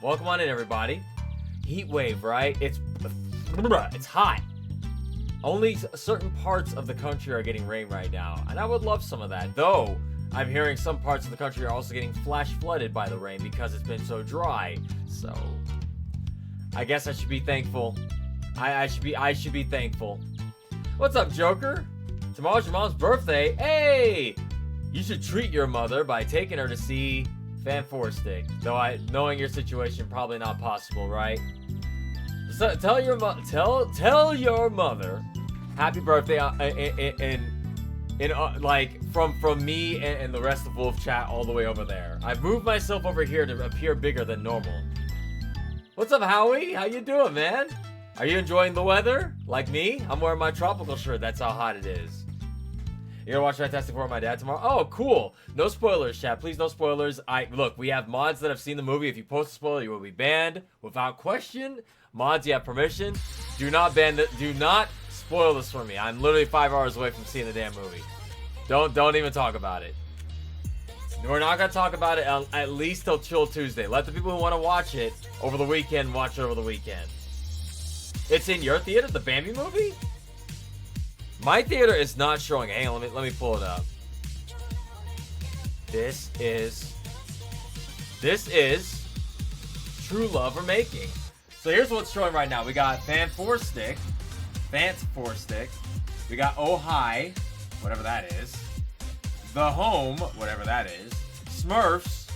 Welcome on in, everybody. Heat wave, right? It's hot. Only certain parts of the country are getting rain right now, and I would love some of that. Though I'm hearing some parts of the country are also getting flash flooded by the rain because it's been so dry. So I guess I should be thankful. I should be thankful. What's up, Joker? Tomorrow's your mom's birthday. Hey, you should treat your mother by taking her to see Fan Four Stick. Though knowing your situation, probably not possible, right? So tell your mother happy birthday like from me and the rest of Wolf Chat all the way over there. I've moved myself over here to appear bigger than normal. What's up, Howie? How you doing, man? Are you enjoying the weather? Like me? I'm wearing my tropical shirt. That's how hot it is. You're gonna watch Fantastic Four with my dad tomorrow? Oh, cool. No spoilers, chat. Please, no spoilers. Look, we have mods that have seen the movie. If you post a spoiler, you will be banned without question. Mods, you have permission. Do not spoil this for me. I'm literally 5 hours away from seeing the damn movie. Don't even talk about it. We're not gonna talk about it at least till Chill Tuesday. Let the people who want to watch it over the weekend watch it over the weekend. It's in your theater, the Bambi movie? My theater is not showing. Hang on, let me pull it up. This is True Love or Making. So here's what's showing right now. We got Fan Four Stick. We got Oh Hi, whatever that is. The Home, whatever that is. Smurfs.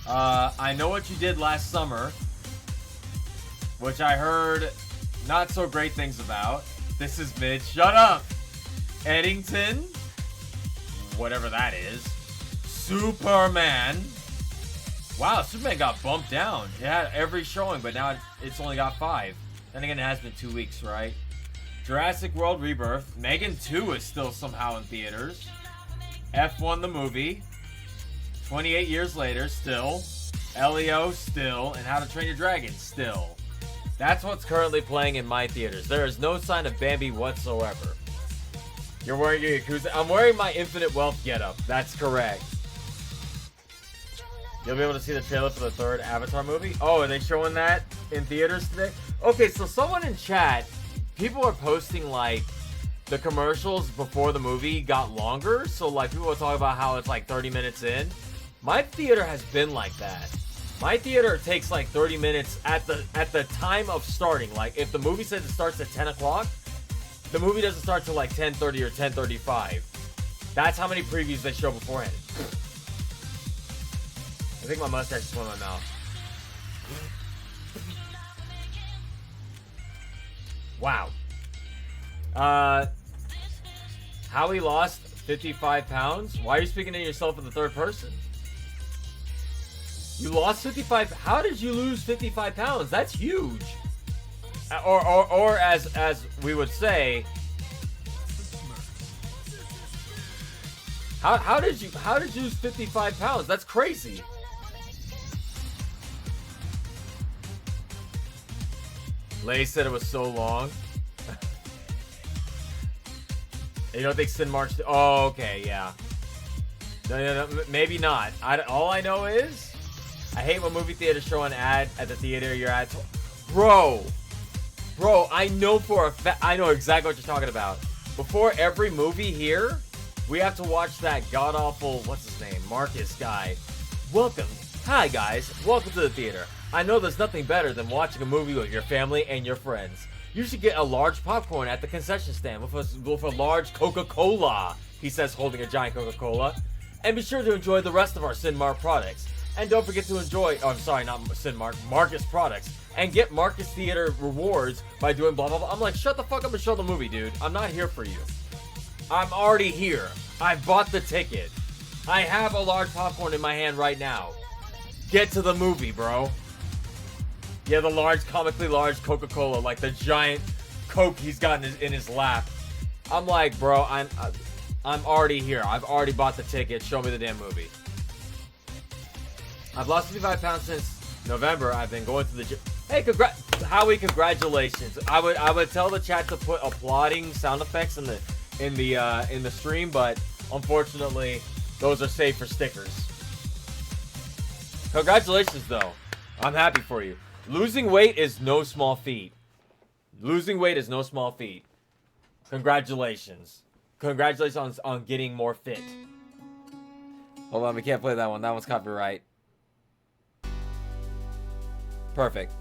I Know What You Did Last Summer, which I heard not so great things about. This Is Mid. Shut up. Eddington, whatever that is. Superman. Wow, Superman got bumped down. It had every showing, but now it's only got 5. Then again, it has been 2 weeks, right? Jurassic World Rebirth. Megan 2 is still somehow in theaters. F1 the movie. 28 years later, still. Elio, still. And How to Train Your Dragon, still. That's what's currently playing in my theaters. There is no sign of Bambi whatsoever. You're wearing your Yakuza. I'm wearing my Infinite Wealth getup. That's correct. You'll be able to see the trailer for the 3rd Avatar movie. Oh, are they showing that in theaters today? Okay, so someone in chat, people are posting like the commercials before the movie got longer. So like people are talking about how it's like 30 minutes in. My theater has been like that. My theater takes like 30 minutes at the time of starting. Like if the movie says it starts at 10 o'clock, the movie doesn't start till like 10:30 or 10:35. That's how many previews they show beforehand. I think my mustache is going in my mouth. Wow. Howie lost 55 pounds? Why are you speaking to yourself in the 3rd person? You lost 55. How did you lose 55 pounds? That's huge. Or as we would say, how did you lose 55 pounds? That's crazy. Lay said it was so long. You don't think Sin March? Oh, okay, yeah. No, maybe not. All I know is, I hate when movie theaters show an ad at the theater you're at. Bro, I know for a fact. I know exactly what you're talking about. Before every movie here, we have to watch that god awful, what's his name, Marcus guy. Hi guys, welcome to the theater. I know there's nothing better than watching a movie with your family and your friends. You should get a large popcorn at the concession stand with a large Coca-Cola, he says, holding a giant Coca-Cola. And be sure to enjoy the rest of our Cinmark products. And don't forget to enjoy, oh, I'm sorry, not Cinmark, Marcus products. And get Marcus Theater rewards by doing blah, blah, blah. I'm like, shut the fuck up and show the movie, dude. I'm not here for you. I'm already here. I bought the ticket. I have a large popcorn in my hand right now. Get to the movie, bro. Yeah, the large, comically large Coca-Cola, like the giant Coke he's got in his lap. I'm like, bro, I'm already here. I've already bought the ticket. Show me the damn movie. I've lost 55 pounds since November. I've been going to the gym. Hey, Howie, congratulations. I would tell the chat to put applauding sound effects in the stream, but unfortunately, Those are saved for stickers. Congratulations, though. I'm happy for you. Losing weight is no small feat. Losing weight is no small feat. Congratulations. Congratulations on getting more fit. Hold on, we can't play that one. That one's copyright. Perfect.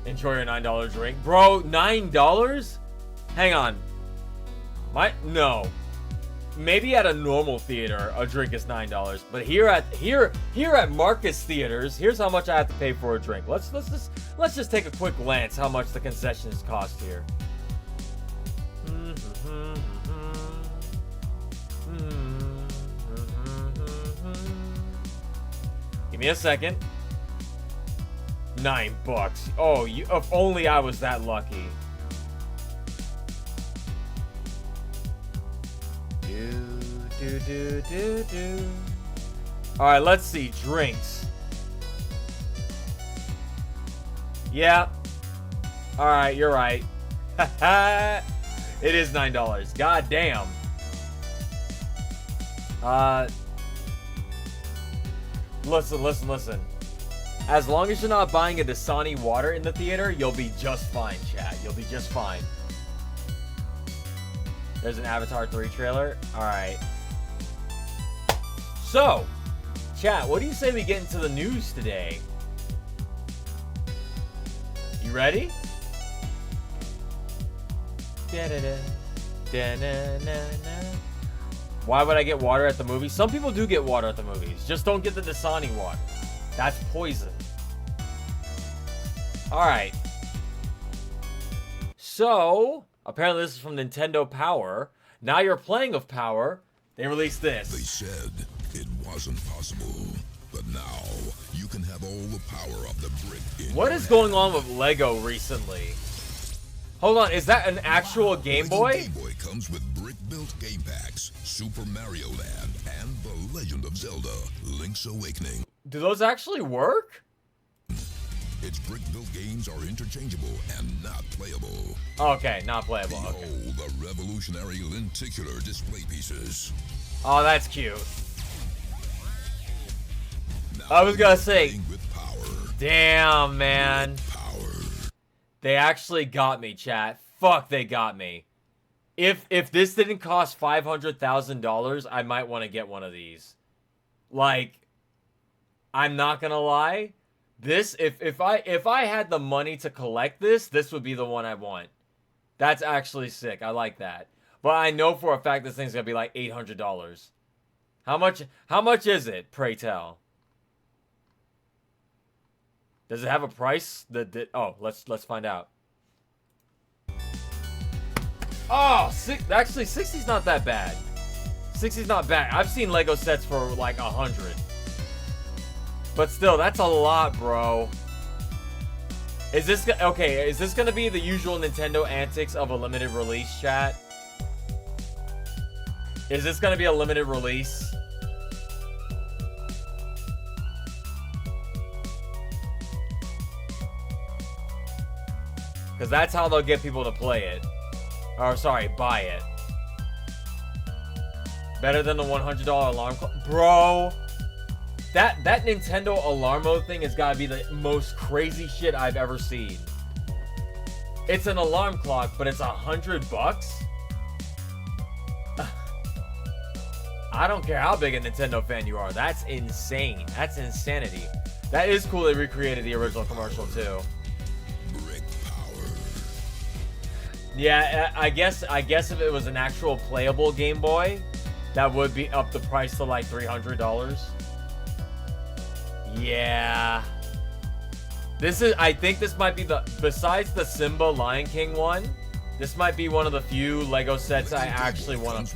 Enjoy your $9 drink. Bro, $9? Hang on. No. Maybe at a normal theater, a drink is $9. But here at Marcus Theaters, here's how much I have to pay for a drink. Let's just take a quick glance how much the concessions cost here. Give me a second. $9. Oh, if only I was that lucky. Alright, let's see. Drinks. Yeah. Alright, you're right. It is $9. God damn. Listen. As long as you're not buying a Dasani water in the theater, you'll be just fine, chat. You'll be just fine. There's an Avatar 3 trailer. Alright. So, chat, what do you say we get into the news today? You ready? Why would I get water at the movies? Some people do get water at the movies. Just don't get the Dasani water. That's poison. Alright. So, apparently this is from Nintendo Power. Now you're playing of Power. They released this. They said it wasn't possible. But now, you can have all the power of the brick in What is going on with Lego recently? Hold on, is that an actual Game Boy? Game Boy comes with brick-built game packs, Super Mario Land, and The Legend of Zelda, Link's Awakening. Do those actually work? Its brick-built games are interchangeable and not playable. Okay, not playable. Okay. Behold the revolutionary lenticular display pieces. Oh, that's cute. Now I was gonna say, with power. damn, man. With power. They actually got me, chat. Fuck, they got me. If this didn't cost $500,000, I might want to get one of these. Like, I'm not gonna lie. This, if I had the money to collect this would be the one I want. That's actually sick. I like that. But I know for a fact this thing's gonna be like $800. How much is it, pray tell? Does it have a price? Oh, let's find out. Oh, actually 60's not that bad. 60's not bad. I've seen Lego sets for like 100. But still, that's a lot, bro. Is this okay? Is this gonna be the usual Nintendo antics of a limited release, chat? Is this gonna be a limited release? Because that's how they'll get people to play it. Or, sorry, buy it. Better than the $100 alarm clock. Bro! That Nintendo alarm mode thing has got to be the most crazy shit I've ever seen. It's an alarm clock, but it's $100? I don't care how big a Nintendo fan you are. That's insane. That's insanity. That is cool they recreated the original commercial, too. Yeah, I guess if it was an actual playable Game Boy, that would be up the price to like $300. Yeah. I think this might be besides the Simba Lion King one, this might be one of the few Lego sets I actually want.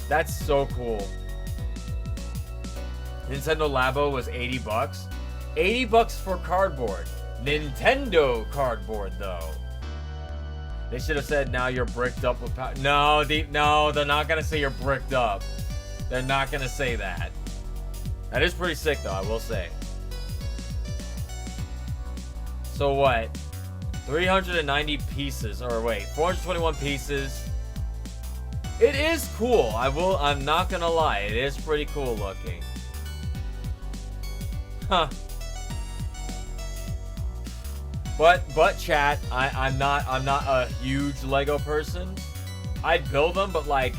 That's so cool. Nintendo Labo was $80. $80 for cardboard. Nintendo cardboard, though. They should have said, now you're bricked up with power. No, they're not going to say you're bricked up. They're not going to say that. That is pretty sick, though, I will say. So what? 390 pieces. Or wait, 421 pieces. It is cool. I'm not gonna lie. It is pretty cool looking. Huh. But chat, I'm not a huge Lego person. I'd build them, but like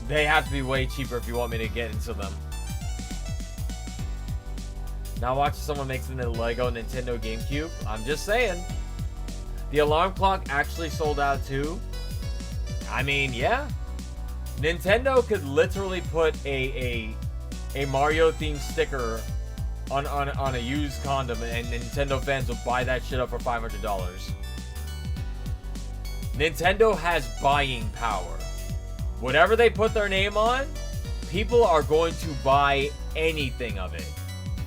they have to be way cheaper if you want me to get into them. Now watching someone makes a Lego Nintendo GameCube. I'm just saying. The alarm clock actually sold out too. I mean, yeah. Nintendo could literally put a Mario themed sticker on a used condom, and Nintendo fans will buy that shit up for $500. Nintendo has buying power. Whatever they put their name on, people are going to buy anything of it.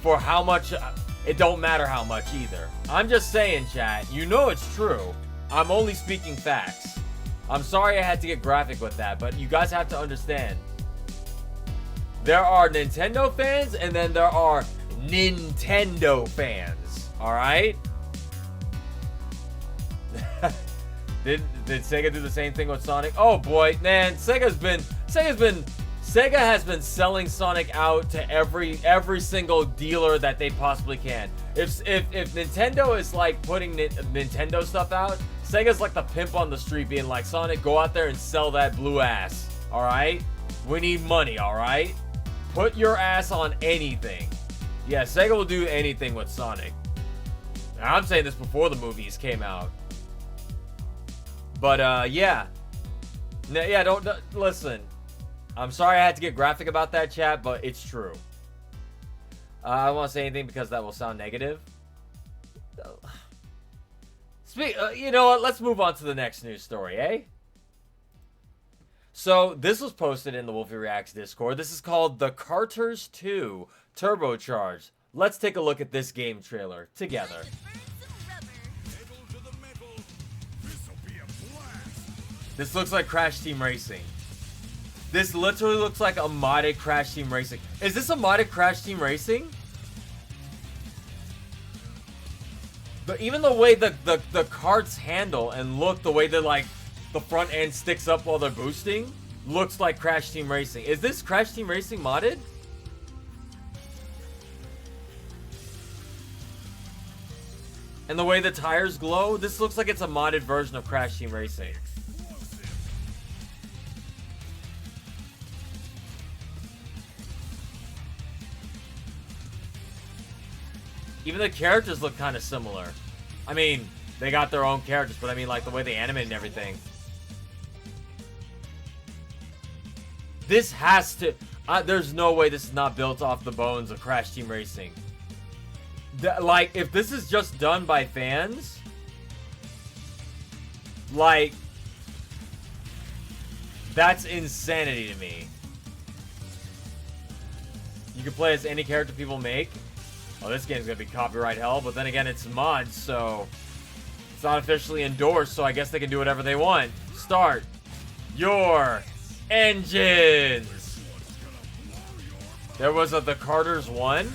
For how much, it don't matter how much either. I'm just saying, chat, you know it's true. I'm only speaking facts. I'm sorry I had to get graphic with that, but you guys have to understand. There are Nintendo fans, and then there are Nintendo fans. Alright? Did Sega do the same thing with Sonic? Oh boy, man, Sega has been selling Sonic out to every single dealer that they possibly can. If Nintendo is like putting Nintendo stuff out, Sega's like the pimp on the street being like, Sonic, go out there and sell that blue ass. Alright? We need money, alright? Put your ass on anything. Yeah, Sega will do anything with Sonic. Now, I'm saying this before the movies came out. But, yeah. Yeah, don't listen. I'm sorry I had to get graphic about that, chat, but it's true. I don't want to say anything because that will sound negative. You know what? Let's move on to the next news story, eh? So, this was posted in the Wolfie Reacts Discord. This is called The Carters 2 Turbocharged. Let's take a look at this game trailer together. This looks like Crash Team Racing. This literally looks like a modded Crash Team Racing. Is this a modded Crash Team Racing? But even the way the carts handle and look, the way that like the front end sticks up while they're boosting, looks like Crash Team Racing. Is this Crash Team Racing modded? And the way the tires glow, this looks like it's a modded version of Crash Team Racing. Even the characters look kind of similar. I mean, they got their own characters, but I mean, like, the way they animate and everything. This has to... there's no way this is not built off the bones of Crash Team Racing. Like, if this is just done by fans... Like... That's insanity to me. You can play as any character people make. Oh, this game's gonna be copyright hell, but then again, it's mods, so it's not officially endorsed, so I guess they can do whatever they want. Start your engines! There was the Carters 1.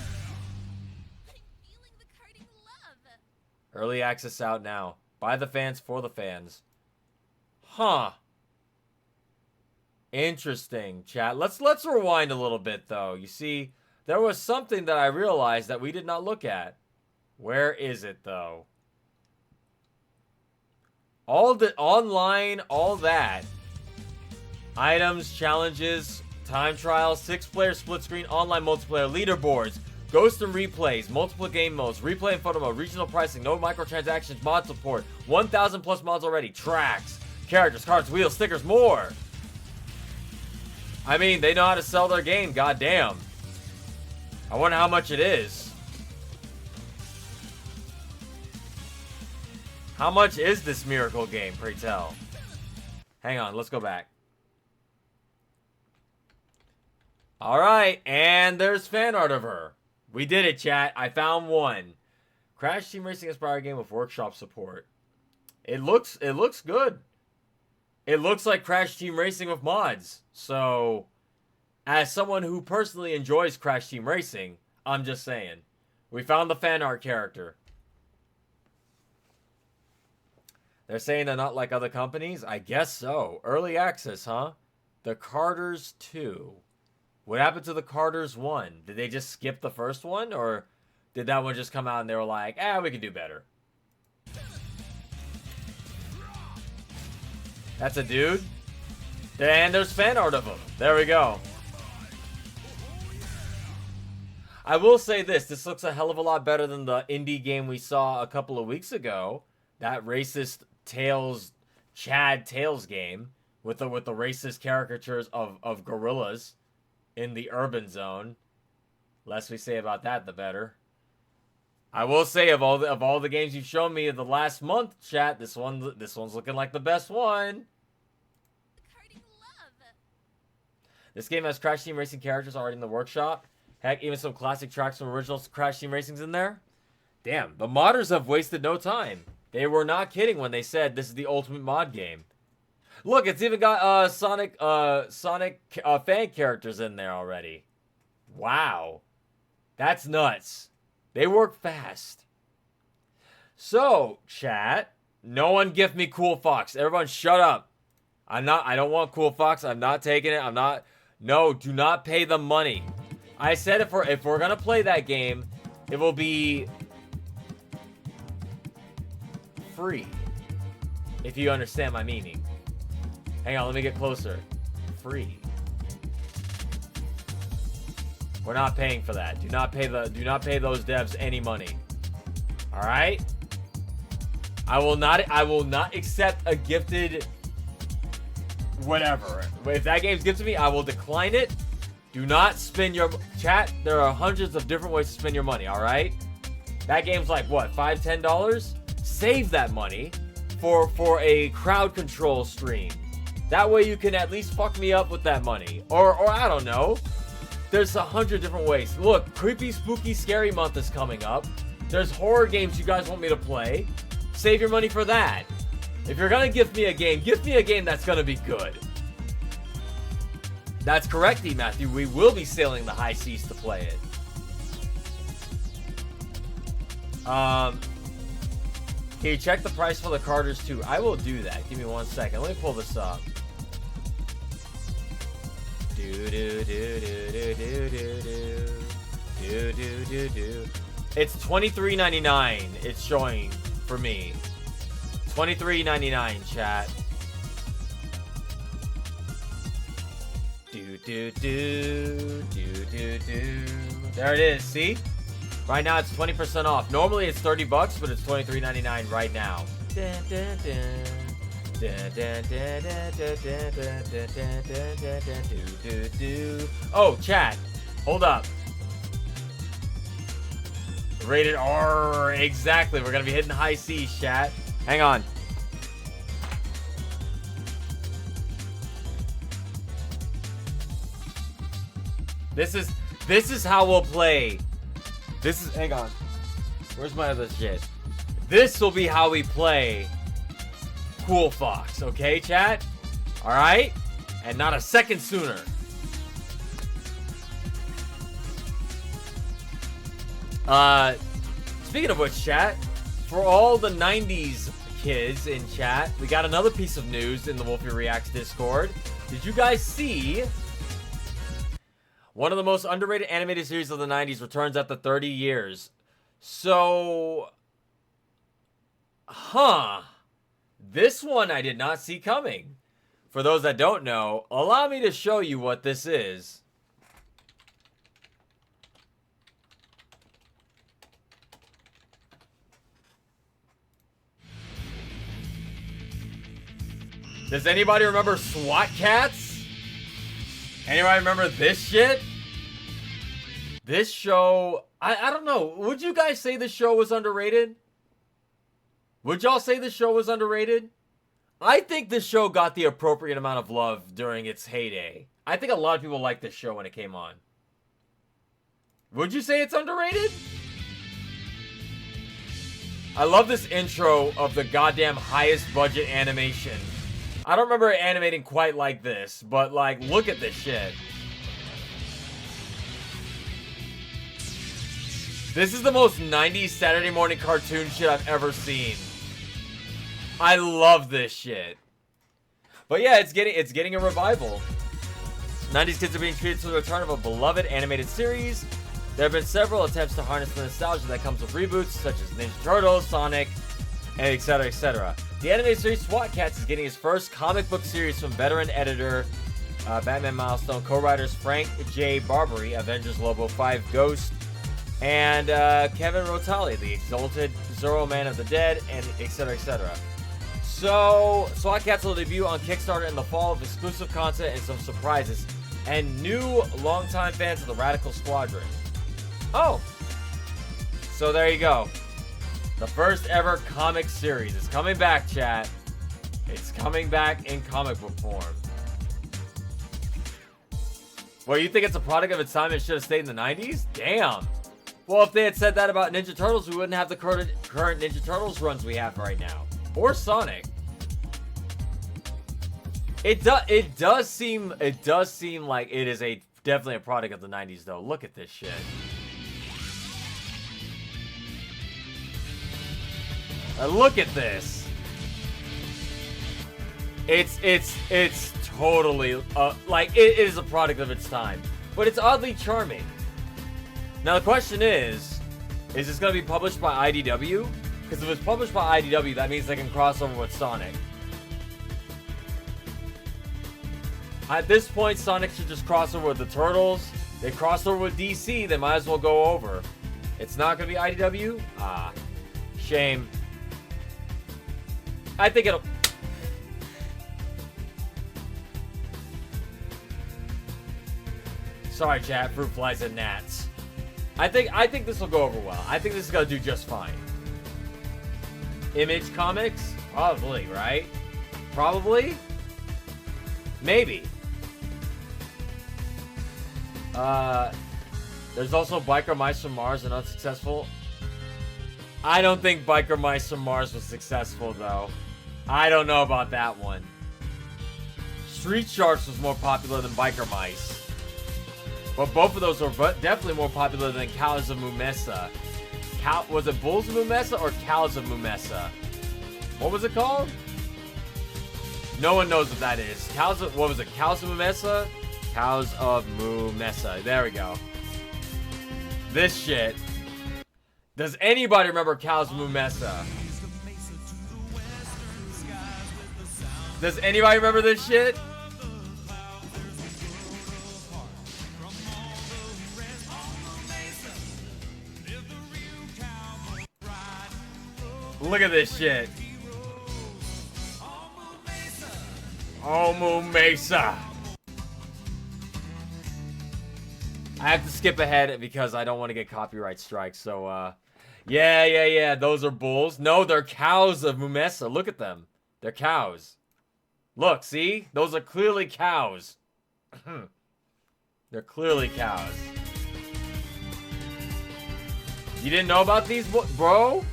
Early access out now. By the fans, for the fans. Huh. Interesting, chat. Let's rewind a little bit, though. You see... There was something that I realized that we did not look at. Where is it, though? All the online, all that. Items, challenges, time trials, 6-player split screen, online multiplayer, leaderboards, ghost and replays, multiple game modes, replay and photo mode, regional pricing, no microtransactions, mod support, 1,000 plus mods already, tracks, characters, cards, wheels, stickers, more. I mean, they know how to sell their game, goddamn. I wonder how much it is. How much is this miracle game, pray tell? Hang on, let's go back. Alright, and there's fan art of her. We did it, chat. I found one. Crash Team Racing inspired game with workshop support. It looks good. It looks like Crash Team Racing with mods. So... As someone who personally enjoys Crash Team Racing, I'm just saying. We found the fan art character. They're saying they're not like other companies? I guess so. Early access, huh? The Carters 2. What happened to the Carters 1? Did they just skip the first one? Or did that one just come out and they were like, we can do better? That's a dude? And there's fan art of him. There we go. I will say this. This looks a hell of a lot better than the indie game we saw a couple of weeks ago. That racist Chad Tales game with the racist caricatures of gorillas in the urban zone. Less we say about that, the better. I will say of all the games you've shown me in the last month, chat, this one's looking like the best one. This game has Crash Team Racing characters already in the workshop. Heck, even some classic tracks from original Crash Team Racing's in there. Damn, the modders have wasted no time. They were not kidding when they said this is the ultimate mod game. Look, it's even got Sonic fan characters in there already. Wow. That's nuts. They work fast. So, chat, no one gift me Cool Fox. Everyone shut up. I don't want Cool Fox. I'm not taking it. No, do not pay the money. I said if we're gonna play that game, it will be free. If you understand my meaning. Hang on, let me get closer. Free. We're not paying for that. Do not pay those devs any money. All right? I will not accept a gifted whatever. If that game's gifted to me, I will decline it. Do not spend your chat. There are hundreds of different ways to spend your money, all right? That game's like what, $5, $10? Save that money for a crowd control stream. That way you can at least fuck me up with that money. Or I don't know. There's 100 different ways. Look, creepy, spooky, scary month is coming up. There's horror games you guys want me to play. Save your money for that. If you're gonna gift me a game that's gonna be good. That's correct, E. Matthew. We will be sailing the high seas to play it. Can you check the price for the Carters 2? I will do that. Give me 1 second. Let me pull this up. It's $23.99. It's showing for me. $23.99, chat. There it is. See? Right now it's 20% off. Normally it's $30, but it's $23.99 right now. Oh, chat. Hold up. Rated R. Exactly. We're going to be hitting high C's, chat. Hang on. This is how we'll play. Hang on. Where's my other shit? This will be how we play Cool Fox, okay, chat? Alright? And not a second sooner. Speaking of which, chat, for all the 90s kids in chat, we got another piece of news in the Wolfie Reacts Discord. Did you guys see one of the most underrated animated series of the 90s returns after 30 years? So, this one I did not see coming. For those that don't know, allow me to show you what this is. Does anybody remember SWAT Cats? Anybody remember this shit? This show, I don't know. Would you guys say this show was underrated? Would y'all say this show was underrated? I think this show got the appropriate amount of love during its heyday. I think a lot of people liked this show when it came on. Would you say it's underrated? I love this intro of the goddamn highest budget animation. I don't remember it animating quite like this, but like, look at this shit. This is the most 90s Saturday morning cartoon shit I've ever seen. I love this shit. But yeah, it's getting a revival. 90s kids are being treated to the return of a beloved animated series. There have been several attempts to harness the nostalgia that comes with reboots, such as Ninja Turtles, Sonic, and etc., etc. The animated series SWAT Kats is getting its first comic book series from veteran editor, Batman Milestone co-writers Frank J. Barbary, Avengers Lobo 5 Ghost, and Kevin Rotali, the exalted Zorro Man of the Dead, and etc., etc. So, SWAT Kats will debut on Kickstarter in the fall with exclusive content and some surprises, and new longtime fans of the Radical Squadron. Oh, so there you go. The first ever comic series is coming back, chat. It's coming back in comic book form. Well, you think it's a product of its time and should have stayed in the 90s? Damn. Well, if they had said that about Ninja Turtles, we wouldn't have the current Ninja Turtles runs we have right now. Or Sonic. It does seem like it is definitely a product of the 90s though. Look at this shit. Look at this. It's totally like it is a product of its time, but it's oddly charming. Now the question is this going to be published by IDW? Because if it's published by IDW, that means they can cross over with Sonic. At this point, Sonic should just cross over with the Turtles. They cross over with DC, they might as well go over. It's not going to be IDW? Ah, shame. I think it'll... Sorry, chat. Fruit flies and gnats. I think this will go over well. I think this is going to do just fine. Image Comics? Probably, right? Probably? Maybe. There's also Biker Mice from Mars and unsuccessful. I don't think Biker Mice from Mars was successful, though. I don't know about that one. Street Sharks was more popular than Biker Mice. But both of those were definitely more popular than Cows of Mumesa. Was it Bulls of Mumesa or Cows of Mumesa? What was it called? No one knows what that is. What was it? Cows of Mumesa? Cows of Mumesa. There we go. This shit. Does anybody remember Cows of Mumesa? Does anybody remember this shit? Look at this shit. Omu Mesa. I have to skip ahead because I don't want to get copyright strikes. So, yeah. Those are bulls. No, they're cows of Mumesa. Look at them. They're cows. Look, see? Those are clearly cows. They're clearly cows. You didn't know about these, bro?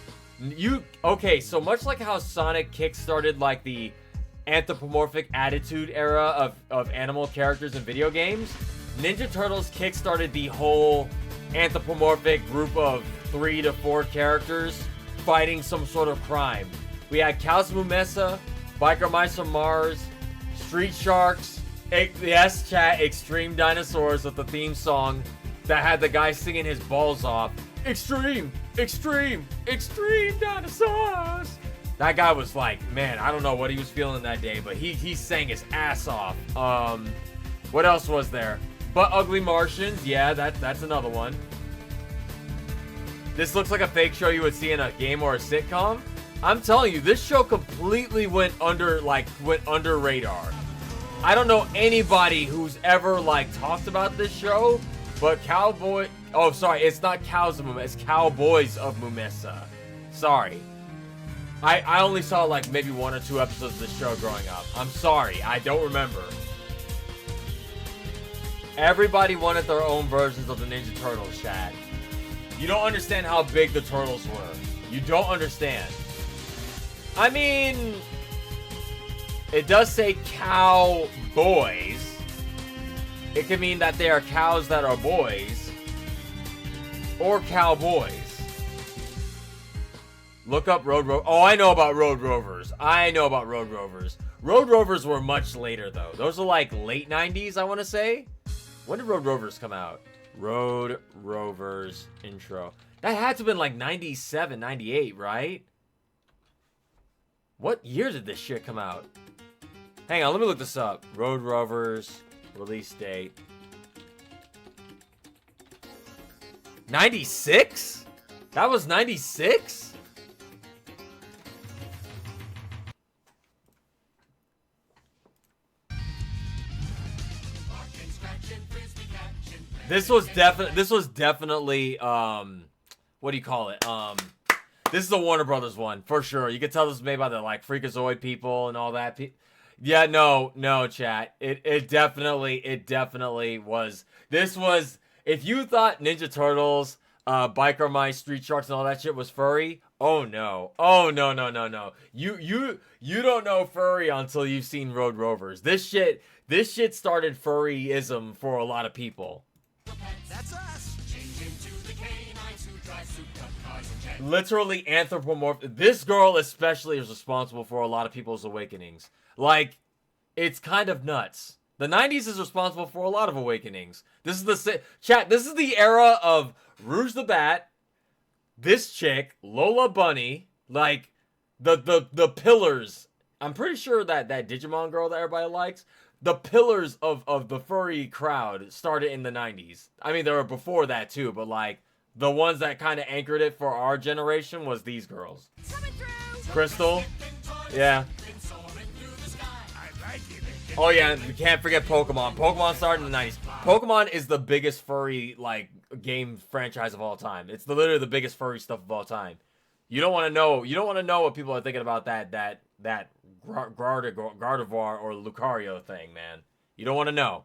Okay, so much like how Sonic kickstarted like the anthropomorphic attitude era of animal characters in video games, Ninja Turtles kickstarted the whole anthropomorphic group of 3 to 4 characters fighting some sort of crime. We had Cows Mumesa, Biker Mice from Mars, Street Sharks, yes chat, Extreme Dinosaurs with the theme song that had the guy singing his balls off. Extreme Dinosaurs. That guy was like, man, I don't know what he was feeling that day, but he sang his ass off. What else was there? But Ugly Martians, yeah, that's another one. This looks like a fake show you would see in a game or a sitcom. I'm telling you, this show completely went under radar. I don't know anybody who's ever talked about this show, but oh, sorry, it's not Cows of Mumesa, it's Cowboys of Mumesa. Sorry. I only saw maybe 1 or 2 episodes of this show growing up. I'm sorry, I don't remember. Everybody wanted their own versions of the Ninja Turtles, Chad. You don't understand how big the Turtles were. You don't understand. I mean, it does say cowboys. It can mean that they are cows that are boys. Or cowboys. Look up Oh, I know about Road Rovers. I know about Road Rovers. Road Rovers were much later, though. Those are like late 90s, I want to say. When did Road Rovers come out? Road Rovers intro. That had to have been like 97, 98, right? What year did this shit come out? Hang on, let me look this up. Road Rovers release date. 96? That was 96? This was definitely what do you call it? This is a Warner Brothers one for sure. You can tell this was made by the like Freakazoid people and all that. Yeah, no, chat. It definitely was. This was, if you thought Ninja Turtles, Biker Mice, Street Sharks, and all that shit was furry. Oh no. You don't know furry until you've seen Road Rovers. This shit started furryism for a lot of people. That's us. Literally anthropomorphic. This girl especially is responsible for a lot of people's awakenings. Like, it's kind of nuts. The 90s is responsible for a lot of awakenings. This is the era of Rouge the Bat, this chick, Lola Bunny, like the pillars. I'm pretty sure that Digimon girl that everybody likes, the pillars of the furry crowd started in the 90s. I mean, there were before that too, but like the ones that kind of anchored it for our generation was these girls. Crystal, yeah. Oh yeah, we can't forget Pokemon. Pokemon started in the 90s. Pokemon is the biggest furry like game franchise of all time. It's literally the biggest furry stuff of all time. You don't want to know. You don't want to know what people are thinking about that Gardevoir or Lucario thing, man. You don't want to know.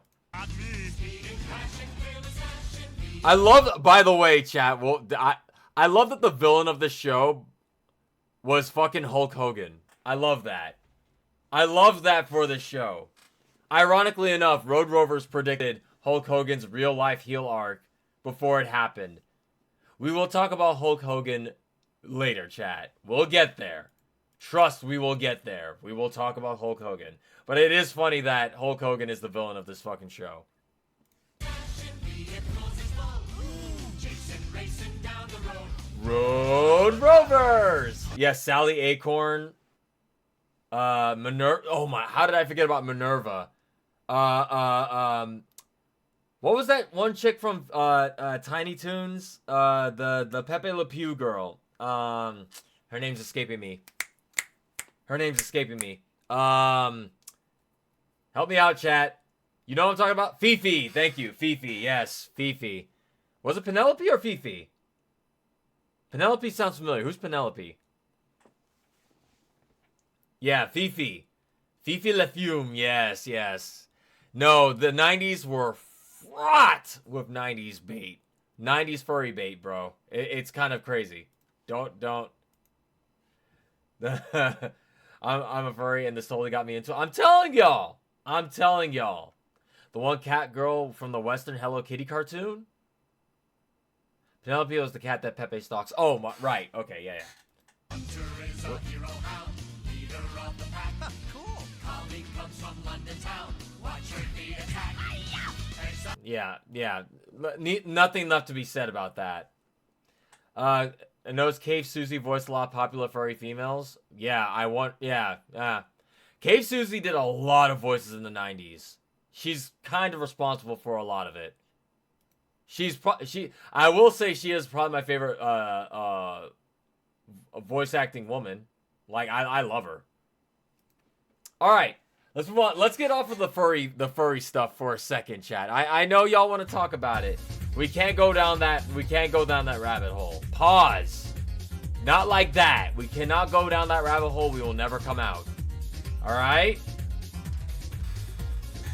I love, by the way, chat. Well, I love that the villain of the show was fucking Hulk Hogan. I love that. I love that for the show. Ironically enough, Road Rovers predicted Hulk Hogan's real-life heel arc before it happened. We will talk about Hulk Hogan later, chat. We'll get there. Trust, we will get there. We will talk about Hulk Hogan. But it is funny that Hulk Hogan is the villain of this fucking show. Road Rovers! Yes, Sally Acorn. Minerva. Oh my, how did I forget about Minerva? What was that one chick from Tiny Toons? The Pepe Le Pew girl. Her name's escaping me. Help me out, chat. You know what I'm talking about? Fifi. Thank you. Fifi. Yes, Fifi. Was it Penelope or Fifi? Penelope sounds familiar. Who's Penelope? Yeah, Fifi. Fifi Le Fume. Yes. No, the 90s were fraught with 90s bait. 90s furry bait, bro. It's kind of crazy. Don't. I'm a furry and this totally got me into it. I'm telling y'all. The one cat girl from the Western Hello Kitty cartoon? Penelope was the cat that Pepe stalks. Oh, my, right. Okay, yeah. Hunter is a hero hound, leader of the pack. Cool. Calling comes from London town. Watch her be attacked. Yeah. Nothing left to be said about that. I noticed Cave Susie voiced a lot of popular furry females. Cave Susie did a lot of voices in the 90s. She's kind of responsible for a lot of it. I will say she is probably my favorite voice acting woman. Like I love her. All right, let's move on. Let's get off of the furry stuff for a second, chat. I know y'all want to talk about it. We can't go down that rabbit hole. Pause. Not like that. We cannot go down that rabbit hole. We will never come out. All right?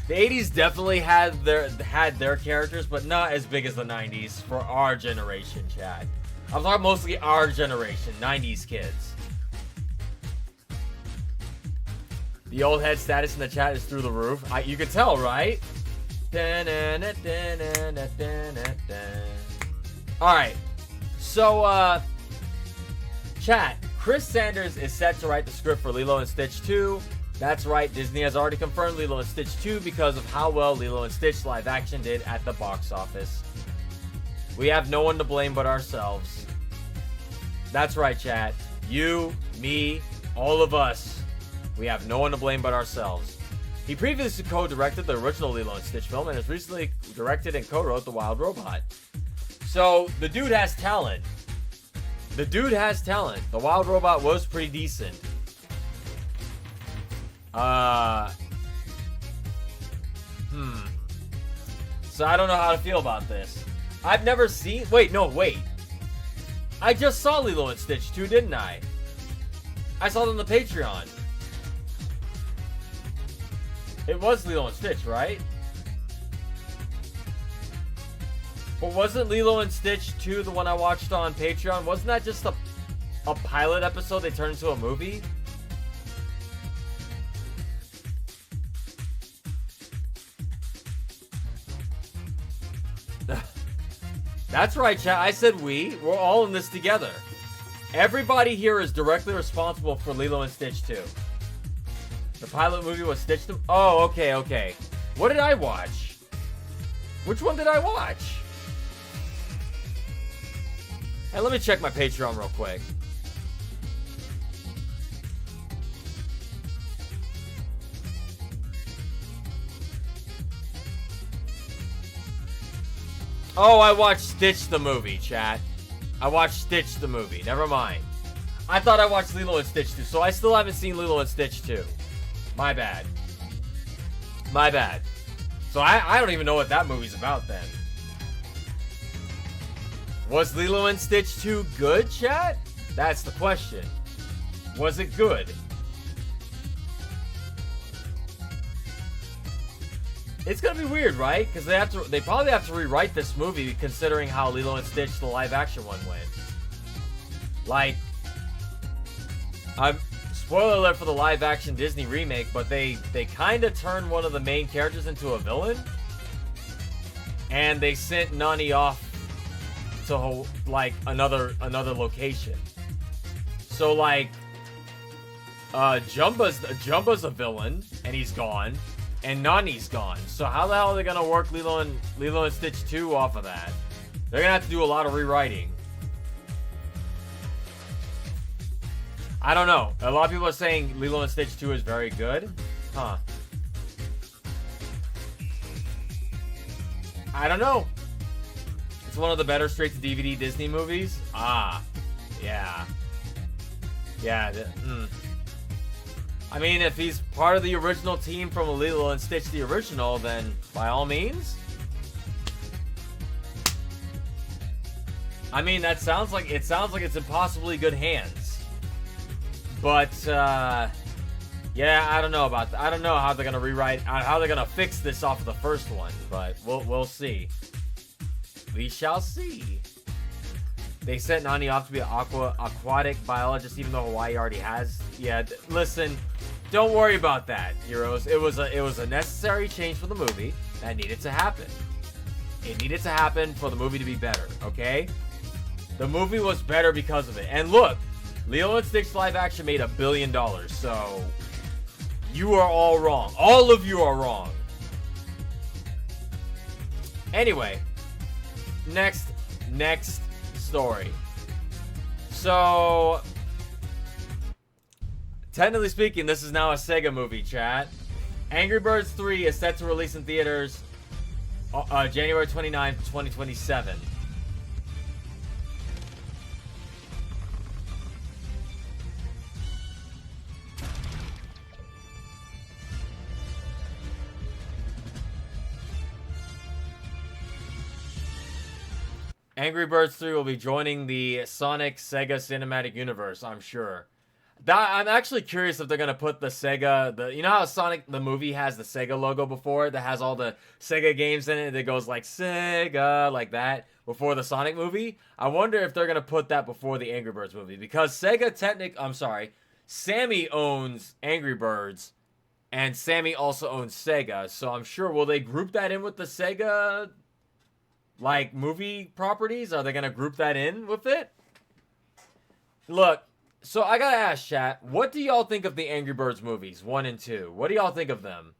The 80s definitely had their characters, but not as big as the 90s for our generation, chat. I'm talking mostly our generation, 90s kids. The old head status in the chat is through the roof. You can tell, right? Alright. So, chat. Chris Sanders is set to write the script for Lilo and Stitch 2. That's right, Disney has already confirmed Lilo and Stitch 2 because of how well Lilo and Stitch live action did at the box office. We have no one to blame but ourselves. That's right, chat. You, me, all of us. We have no one to blame but ourselves. He previously co-directed the original Lilo and Stitch film and has recently directed and co-wrote The Wild Robot. So, the dude has talent. The dude has talent. The Wild Robot was pretty decent. So I don't know how to feel about this. I've never seen... Wait. I just saw Lilo and Stitch 2, didn't I? I saw it on the Patreon. It was Lilo and Stitch, right? But wasn't Lilo and Stitch 2 the one I watched on Patreon? Wasn't that just a pilot episode they turned into a movie? That's right, chat. I said we. We're all in this together. Everybody here is directly responsible for Lilo and Stitch 2. The pilot movie was Stitch 2. Oh, okay. What did I watch? Which one did I watch? Hey, let me check my Patreon real quick. Oh, I watched Stitch the movie, chat. I watched Stitch the movie. Never mind. I thought I watched Lilo and Stitch 2, so I still haven't seen Lilo and Stitch 2. My bad. So I don't even know what that movie's about then. Was Lilo and Stitch 2 good, chat? That's the question. Was it good? It's gonna be weird, right? Because they probably have to rewrite this movie considering how Lilo and Stitch, the live action one, went. Like, spoiler alert for the live action Disney remake, but they kind of turned one of the main characters into a villain, and they sent Nani off to like another location. So like, Jumba's a villain, and he's gone. And Nani's gone. So how the hell are they gonna work Lilo and Stitch 2 off of that? They're gonna have to do a lot of rewriting. I don't know. A lot of people are saying Lilo and Stitch 2 is very good. Huh. I don't know. It's one of the better straight-to-DVD Disney movies. Ah. Yeah. Yeah. I mean, if he's part of the original team from Lilo and Stitch the original, then by all means. I mean, it sounds like it's in possibly good hands. But yeah, I don't know about that. I don't know how they're gonna rewrite, how they're gonna fix this off of the first one. But we'll see. We shall see. They sent Nani off to be an aquatic biologist, even though Hawaii already has. Yeah, listen. Don't worry about that, heroes. It was a necessary change for the movie that needed to happen. It needed to happen for the movie to be better, okay? The movie was better because of it. And look, Lilo and Stitch live action made $1 billion, so you are all wrong. All of you are wrong. Anyway, next story. So, technically speaking, this is now a Sega movie, chat. Angry Birds 3 is set to release in theaters January 29th, 2027. Angry Birds 3 will be joining the Sonic Sega Cinematic Universe, I'm sure. I'm actually curious if they're going to put the Sega... you know how Sonic, the movie, has the Sega logo before? That has all the Sega games in it that goes like Sega, like that, before the Sonic movie? I wonder if they're going to put that before the Angry Birds movie. Because Sammy owns Angry Birds, and Sammy also owns Sega. So I'm sure, will they group that in with the Sega... like movie properties? Are they gonna group that in with it? Look, So I gotta ask, chat, what do y'all think of the Angry Birds movies, 1 and 2? What do y'all think of them?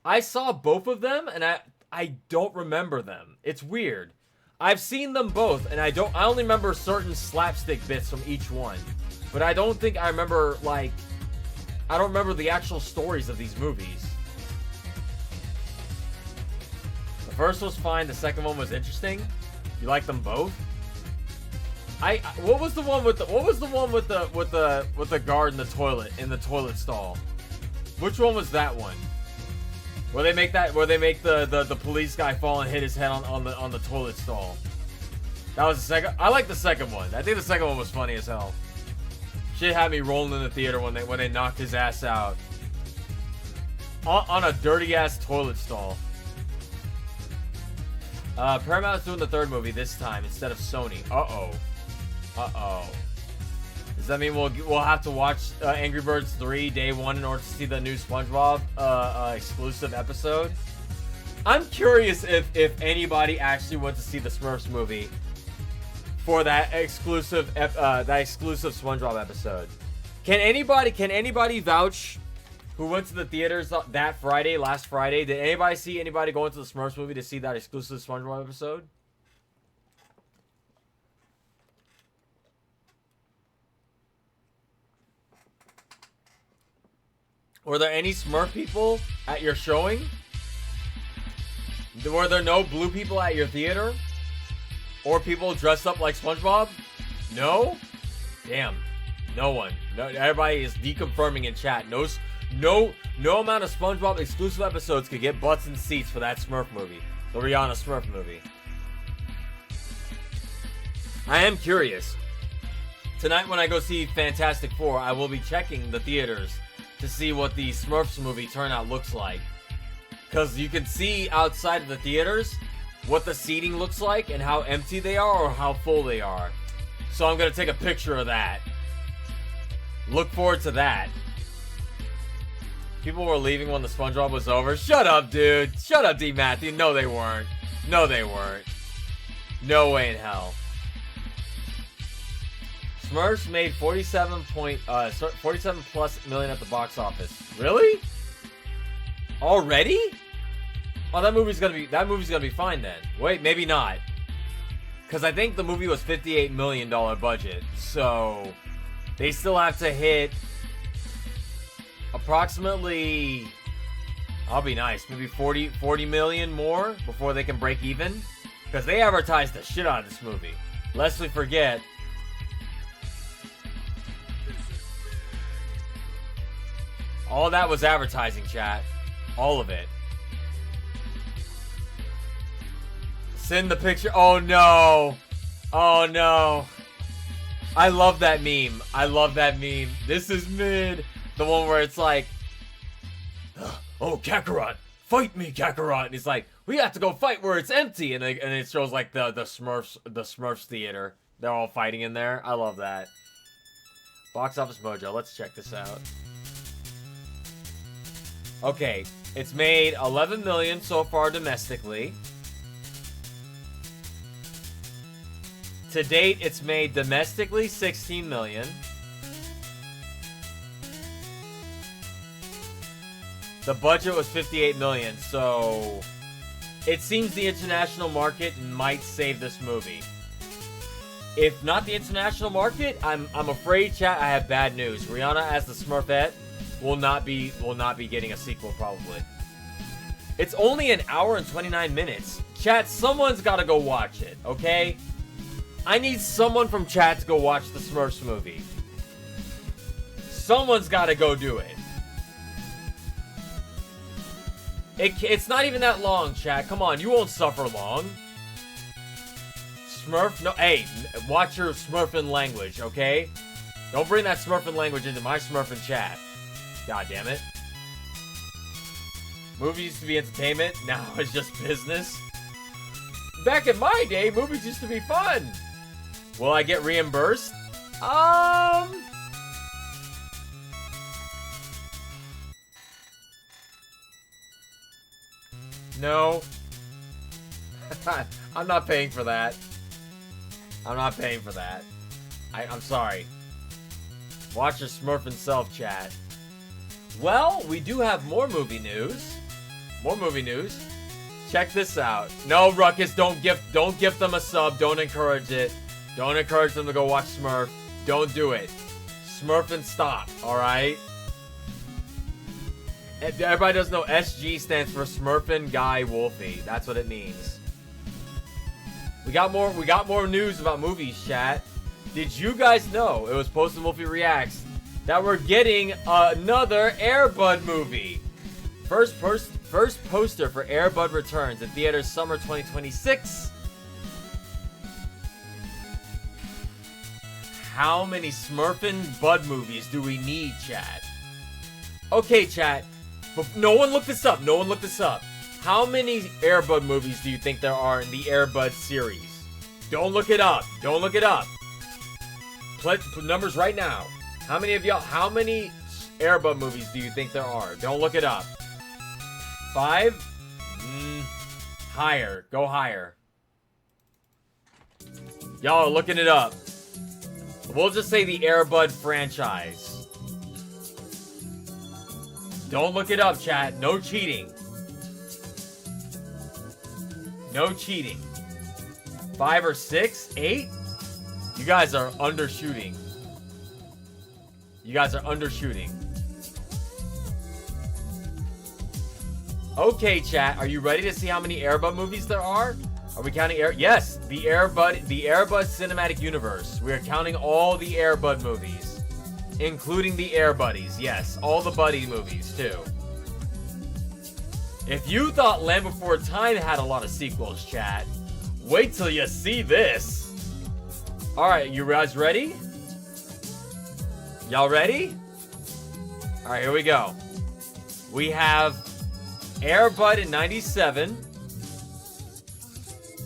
I saw both of them, and I don't remember them. It's weird. I've seen them both, and I only remember certain slapstick bits from each one. But I don't think I remember, like, I don't remember the actual stories of these movies. The first was fine, the second one was interesting. You like them both? What was the one with the guard in the toilet stall? Which one was that one? Where they make the police guy fall and hit his head on the toilet stall. That was the second. I like the second one. I think the second one was funny as hell. Shit had me rolling in the theater when they knocked his ass out on a dirty ass toilet stall. Paramount's doing the third movie this time instead of Sony. Uh-oh. Does that mean we'll have to watch Angry Birds 3 day 1 in order to see the new SpongeBob exclusive episode? I'm curious if anybody actually went to see the Smurfs movie for that exclusive SpongeBob episode. Can anybody vouch who went to the theaters that last Friday? Did anybody see anybody going to the Smurfs movie to see that exclusive SpongeBob episode? Were there any Smurf people at your showing? Were there no blue people at your theater? Or people dressed up like SpongeBob? No? Damn. No one. No, everybody is deconfirming in chat. No amount of SpongeBob exclusive episodes could get butts and seats for that Smurf movie. The Rihanna Smurf movie. I am curious. Tonight when I go see Fantastic Four, I will be checking the theaters to see what the Smurfs movie turnout looks like. Because you can see outside of the theaters what the seating looks like and how empty they are or how full they are. So I'm going to take a picture of that. Look forward to that. People were leaving when the SpongeBob was over. Shut up, dude. Shut up, D. Matthew. No, they weren't. No, they weren't. No way in hell. Smurfs made 47 plus million at the box office. Really? Already? Oh, that movie's gonna be fine then. Wait, maybe not. Cause I think the movie was $58 million budget, so they still have to hit approximately. I'll be nice, maybe 40 million more before they can break even. Cause they advertised the shit out of this movie. Lest we forget. All that was advertising, chat. All of it. Send the picture. Oh no. Oh no. I love that meme. I love that meme. This is mid. The one where it's like, oh, Kakarot, fight me, Kakarot. And he's like, we have to go fight where it's empty. And it shows like the Smurfs theater. They're all fighting in there. I love that. Box Office Mojo. Let's check this out. Okay, it's made 11 million so far domestically. To date, it's made domestically 16 million. The budget was 58 million, so it seems the international market might save this movie. If not the international market, I'm afraid, chat, I have bad news. Rihanna as the Smurfette will not be getting a sequel probably. It's only an hour and 29 minutes. Chat, someone's got to go watch it, okay? I need someone from chat to go watch the Smurfs movie. Someone's got to go do it. It's not even that long, chat. Come on, you won't suffer long. Smurf, no, hey, watch your Smurfing language, okay? Don't bring that Smurfing language into my Smurfing chat. God damn it. Movies used to be entertainment, now it's just business. Back in my day, movies used to be fun. Will I get reimbursed? No. I'm not paying for that. I'm not paying for that. I'm sorry. Watch your Smurfing self, chat. Well, we do have more movie news. More movie news. Check this out. No, Ruckus, don't gift them a sub. Don't encourage it. Don't encourage them to go watch Smurf. Don't do it. Smurf and stop, alright? Everybody doesn't know SG stands for Smurfin' Guy Wolfie. That's what it means. We got more news about movies, chat. Did you guys know, it was posted in Wolfie Reacts, that we're getting another Air Bud movie? First poster for Air Bud returns in theaters summer 2026. How many Smurfin' Bud movies do we need, chat? Okay, chat. No one look this up. No one look this up. How many Air Bud movies do you think there are in the Air Bud series? Don't look it up. Don't look it up. Put numbers right now. How many Air Bud movies do you think there are? Don't look it up. 5? Higher. Go higher. Y'all are looking it up. We'll just say the Air Bud franchise. Don't look it up, chat. No cheating. No cheating. 5 or 6? 8? You guys are undershooting. You guys are undershooting. Okay, chat. Are you ready to see how many Air Bud movies there are? Are we counting Air? Yes, the Air Bud Cinematic Universe. We are counting all the Air Bud movies, including the Air Buddies. Yes, all the Buddy movies too. If you thought Land Before Time had a lot of sequels, chat, wait till you see this. All right, you guys ready? Y'all ready? All right, here we go. We have Air Bud in 97.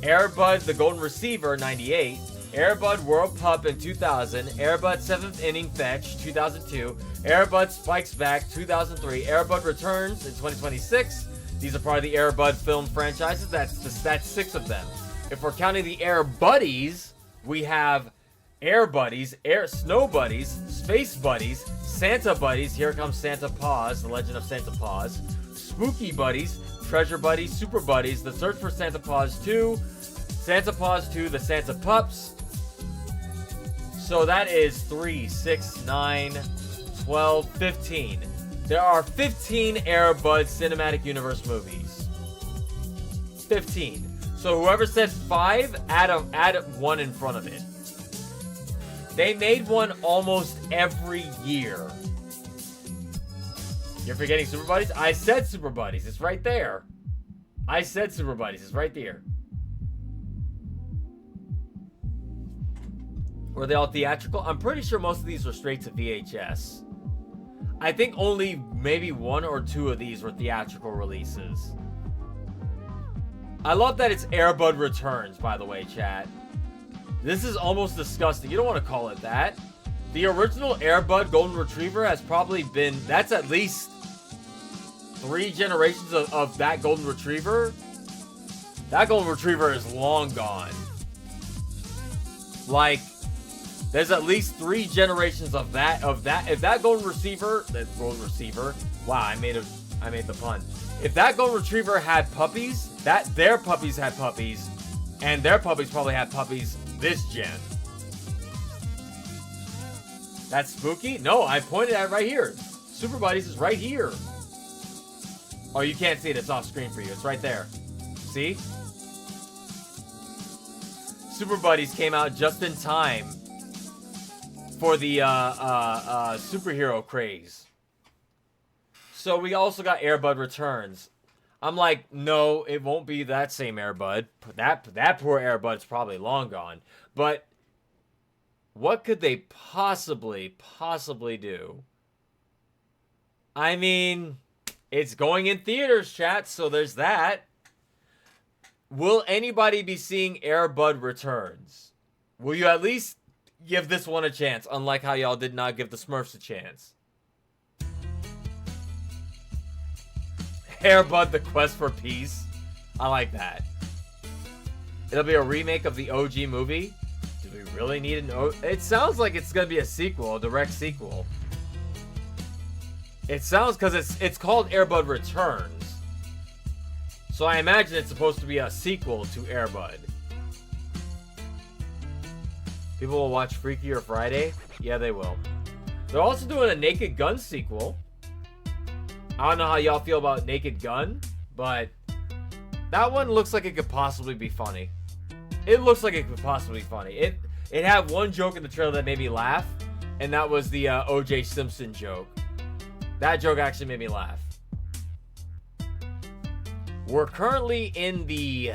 Air Bud The Golden Receiver, 98. Air Bud World Pup in 2000. Air Bud 7th Inning Fetch, 2002. Air Bud Spikes Back, 2003. Air Bud Returns in 2026. These are part of the Air Bud film franchises. That's 6 of them. If we're counting the Air Buddies, we have Air Buddies, Air Snow Buddies, Space Buddies, Santa Buddies. Here comes Santa Paws, The Legend of Santa Paws. Spooky Buddies, Treasure Buddies, Super Buddies, The Search for Santa Paws 2, Santa Paws 2, The Santa Pups. So that is 3, 6, 9, 12, 15. There are 15 Air Bud Cinematic Universe movies. 15. So whoever said 5, add 1 in front of it. They made one almost every year. You're forgetting Super Buddies? I said Super Buddies. It's right there. I said Super Buddies. It's right there. Were they all theatrical? I'm pretty sure most of these were straight to VHS. I think only maybe 1 or 2 of these were theatrical releases. I love that it's Air Bud Returns, by the way, chat. This is almost disgusting. You don't want to call it that. The original Air Bud Golden Retriever has probably been... That's at least 3 generations of that Golden Retriever. That Golden Retriever is long gone. Like, there's at least 3 generations of that. If that Golden Receiver... That Golden Receiver... Wow, I made the pun. If that Golden Retriever had puppies, their puppies had puppies, and their puppies probably had puppies this gen. That's spooky? No, I pointed at it right here. Super Buddies is right here. Oh, you can't see it. It's off screen for you. It's right there. See? Super Buddies came out just in time for the superhero craze. So we also got Air Bud Returns. I'm like, no, it won't be that same Air Bud. That poor Air Bud's probably long gone. But what could they possibly do? I mean, it's going in theaters, chat, so there's that. Will anybody be seeing Air Bud Returns? Will you at least give this one a chance, unlike how y'all did not give the Smurfs a chance? Air Bud: The Quest for Peace. I like that. It'll be a remake of the OG movie. Dude, Do we really need an It sounds like it's gonna be a sequel, a direct sequel. It sounds, because it's called Air Bud Returns. So I imagine it's supposed to be a sequel to Air Bud. People will watch Freakier Friday? Yeah, they will. They're also doing a Naked Gun sequel. I don't know how y'all feel about Naked Gun, but that one looks like it could possibly be funny. It looks like it could possibly be funny. It had one joke in the trailer that made me laugh, and that was the O.J. Simpson joke. That joke actually made me laugh. We're currently in the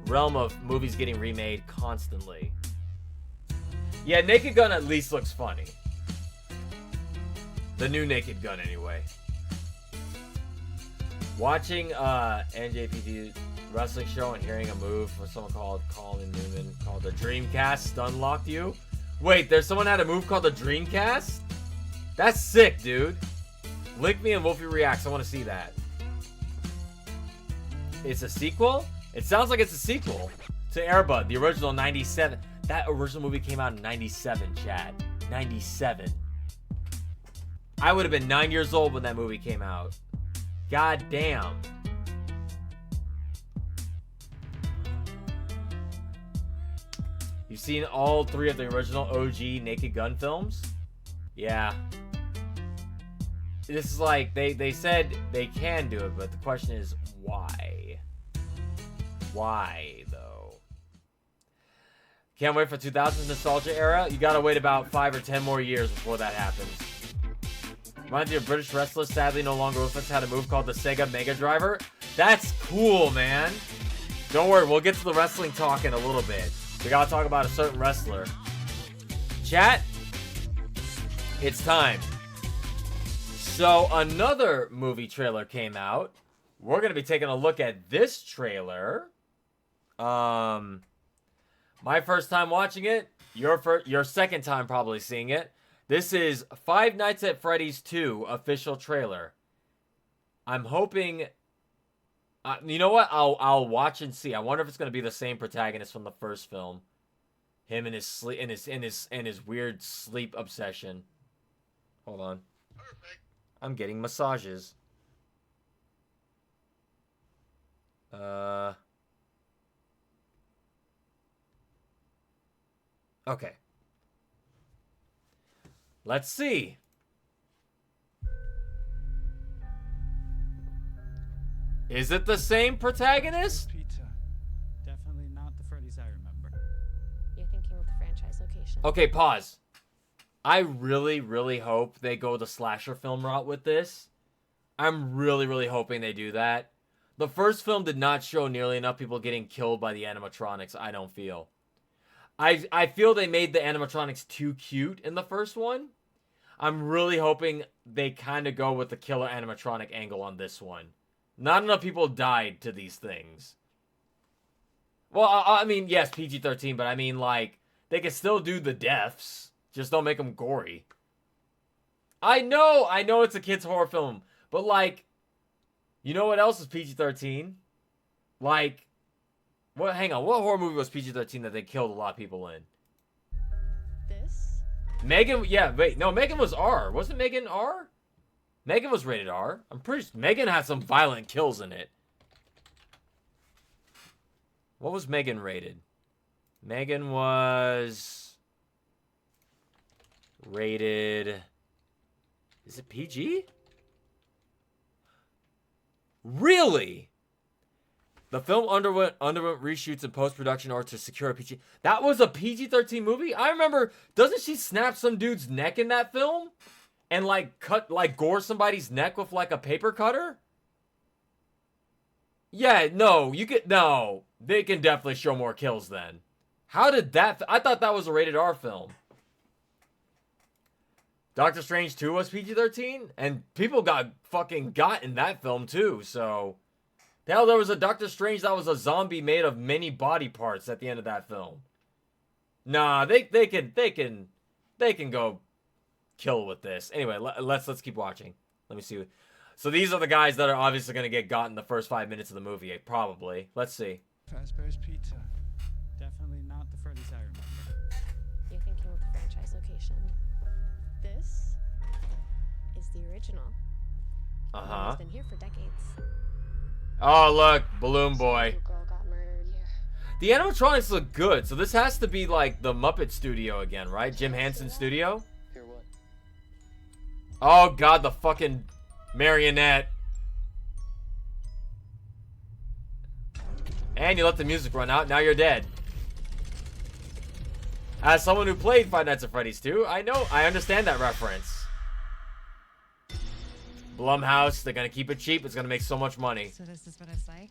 realm of movies getting remade constantly. Yeah, Naked Gun at least looks funny. The new Naked Gun, anyway. Watching NJPT wrestling show and hearing a move from someone called Colin Newman called the Dreamcast Stunlocked you. Wait, there's someone had a move called the Dreamcast? That's sick, dude. Link me and Wolfie Reacts. I want to see that. It's a sequel? It sounds like it's a sequel to Air Bud, the original 97. That original movie came out in 97, Chad. 97. I would have been 9 years old when that movie came out. God damn. You've seen all three of the original OG Naked Gun films? Yeah. This is like, they said they can do it, but the question is, why? Why, though? Can't wait for 2000s nostalgia era. You gotta wait about 5 or 10 more years before that happens. Reminds me of British wrestlers, sadly no longer with us, had a move called the Sega Mega Driver. That's cool, man. Don't worry, we'll get to the wrestling talk in a little bit. We gotta talk about a certain wrestler. Chat, it's time. So another movie trailer came out. We're gonna be taking a look at this trailer. My first time watching it. Your second time probably seeing it. This is Five Nights at Freddy's 2 official trailer. I'm hoping. You know what? I'll watch and see. I wonder if it's gonna be the same protagonist from the first film. Him and his sleep, and his weird sleep obsession. Hold on. Perfect. I'm getting massages. Okay. Let's see. Is it the same protagonist? Pizza. Definitely not the Freddy's I remember. You're thinking of the franchise location. Okay, pause. I really, really hope they go the slasher film route with this. I'm really, really hoping they do that. The first film did not show nearly enough people getting killed by the animatronics, I don't feel. I feel they made the animatronics too cute in the first one. I'm really hoping they kind of go with the killer animatronic angle on this one. Not enough people died to these things. Well, I mean, yes, PG-13, but I mean, like, they can still do the deaths. Just don't make them gory. I know it's a kid's horror film, but, like, you know what else is PG-13? Like, what? Hang on, what horror movie was PG-13 that they killed a lot of people in? This? Megan, yeah, wait, no, Megan was R. Wasn't Megan R? Megan was rated R. I'm pretty sure Megan had some violent kills in it. What was Megan rated? Megan was rated... Is it PG? Really? The film underwent reshoots and post-production in order to secure a PG. That was a PG-13 movie? I remember, doesn't she snap some dude's neck in that film? And gore somebody's neck with like a paper cutter? Yeah, no, they can definitely show more kills then. How did that, I thought that was a rated R film. Doctor Strange 2 was PG-13? And people got in that film too, so. Hell, there was a Doctor Strange that was a zombie made of many body parts at the end of that film. Nah, they can go kill with this. Anyway, let's keep watching. Let me see. So these are the guys that are obviously going to get got in the first 5 minutes of the movie, probably. Let's see. Fazbear's Pizza. Definitely not the Freddy's I remember. You're thinking of the franchise location. This is the original. Uh-huh. It's been here for decades. Oh, look, Balloon Boy. Little girl got murdered here. The animatronics look good, so this has to be like the Muppet Studio again, right? Jim Henson Studio? Hear what? Oh god, the fucking marionette. And you let the music run out, now you're dead. As someone who played Five Nights at Freddy's 2, I understand that reference. Blumhouse, they're gonna keep it cheap, it's gonna make so much money. So this is what it's like?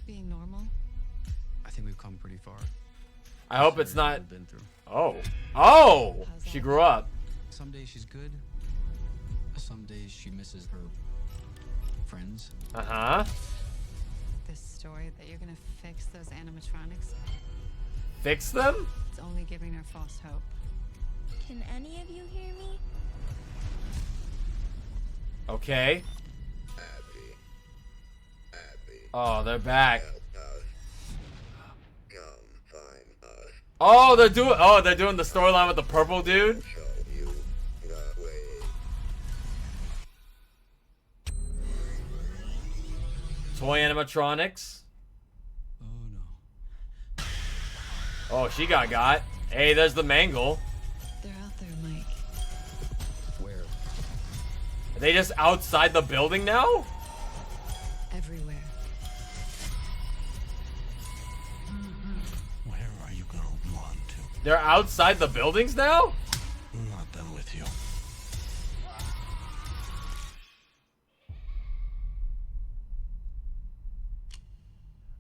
Being normal? I think we've come pretty far. I hope it's not... We've been through. Oh. How's She that? grew up. Some days she's good. Some days she misses her friends. Uh-huh. This story that you're gonna fix those animatronics, Fix them? it's only giving her false hope. Can any of you hear me? Okay. Oh, they're back. Oh, they're doing the storyline with the purple dude. Toy animatronics. Oh no. Oh, she got. Hey, there's the mangle. They're out there, Mike. Where? Are they just outside the building now? Everywhere. Where are you gonna run to? They're outside the buildings now? I'm not done with you.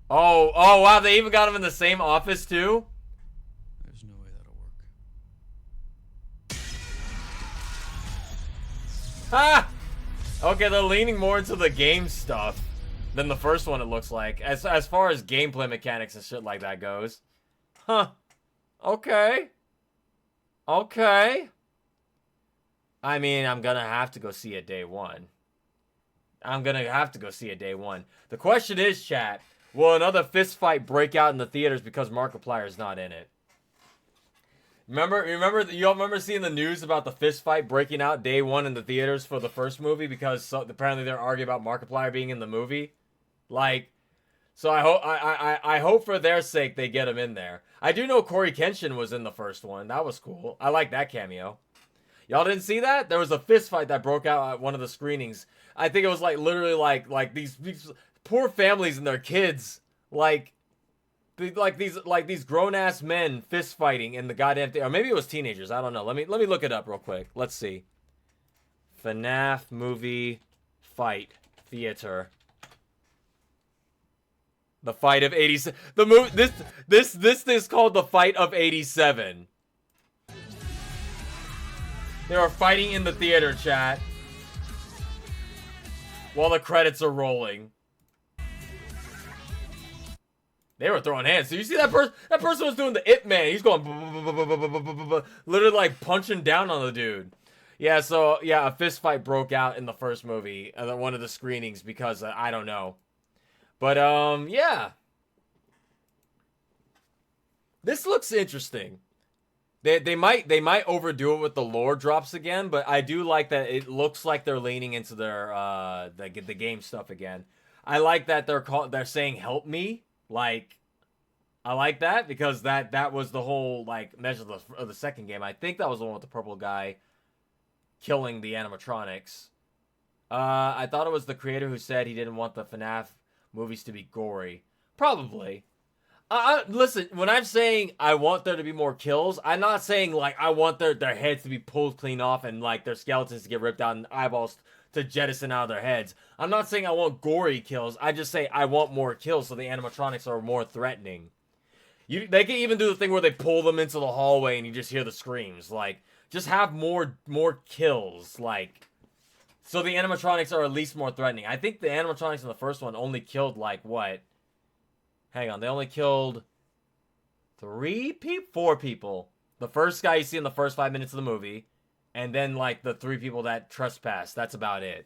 Oh, wow, they even got them in the same office too? There's no way that'll work. Ha! Okay, they're leaning more into the game stuff than the first one, it looks like. As far as gameplay mechanics and shit like that goes. Huh. Okay. Okay. I mean, I'm gonna have to go see it day one. The question is, chat, will another fist fight break out in the theaters because Markiplier's not in it? You all remember seeing the news about the fist fight breaking out day one in the theaters for the first movie because apparently they're arguing about Markiplier being in the movie? Like, so I hope for their sake they get him in there. I do know Corey Kenshin was in the first one. That was cool. I like that cameo. Y'all didn't see that? There was a fist fight that broke out at one of the screenings. I think it was like literally like these poor families and their kids like these grown ass men fist fighting in the goddamn thing. Or maybe it was teenagers. I don't know. Let me look it up real quick. Let's see. FNAF movie fight theater. The fight of 87. The movie. This is called the fight of 87. They were fighting in the theater, chat, while the credits are rolling. They were throwing hands. So you see that person? That person was doing the Ip Man. He's going literally like punching down on the dude. Yeah. So yeah, a fist fight broke out in the first movie, one of the screenings, because I don't know, but yeah. This looks interesting. They might overdo it with the lore drops again, but I do like that it looks like they're leaning into their the game stuff again. I like that they're saying help me. Like, I like that because that was the whole like measure of the second game. I think that was the one with the purple guy killing the animatronics. I thought it was the creator who said he didn't want the FNAF movies to be gory. Probably. Listen, when I'm saying I want there to be more kills, I'm not saying like I want their heads to be pulled clean off and like their skeletons to get ripped out and eyeballs to jettison out of their heads. I'm not saying I want gory kills. I just say I want more kills so the animatronics are more threatening. They can even do the thing where they pull them into the hallway and you just hear the screams. Like, just have more kills, like, so the animatronics are at least more threatening. I think the animatronics in the first one only killed like what? Hang on, they only killed 4 people. The first guy you see in the first 5 minutes of the movie, and then like the 3 people that trespassed. That's about it.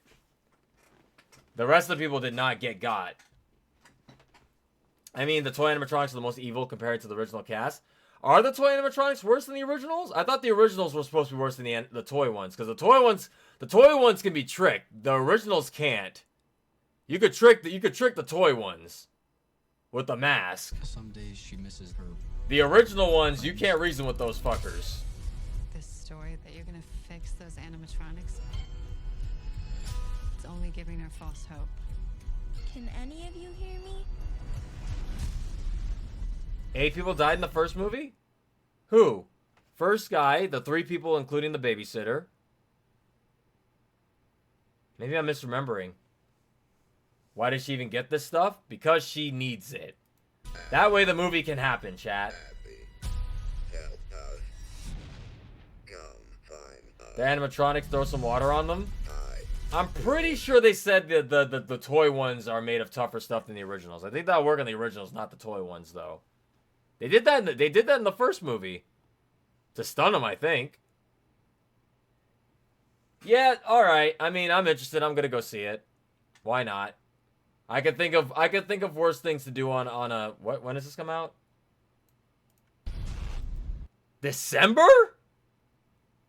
The rest of the people did not get got. I mean, the toy animatronics are the most evil compared to the original cast. Are the toy animatronics worse than the originals? I thought the originals were supposed to be worse than the toy ones, because the toy ones can be tricked. The originals can't. You could trick the toy ones with the mask. Some days she misses her. The original ones, you can't reason with those fuckers. This story that you're gonna fix those animatronics. It's only giving her false hope. Can any of you hear me? 8 people died in the first movie? Who? First guy, the 3 people including the babysitter. Maybe I'm misremembering. Why did she even get this stuff? Because she needs it. That way the movie can happen, chat. The animatronics throw some water on them. I'm pretty sure they said the toy ones are made of tougher stuff than the originals. I think that'll work on the originals, not the toy ones, though. They did that in the first movie. To stun them, I think. Yeah, alright. I mean, I'm interested. I'm gonna go see it. Why not? I could think of worse things to do on a when does this come out? December?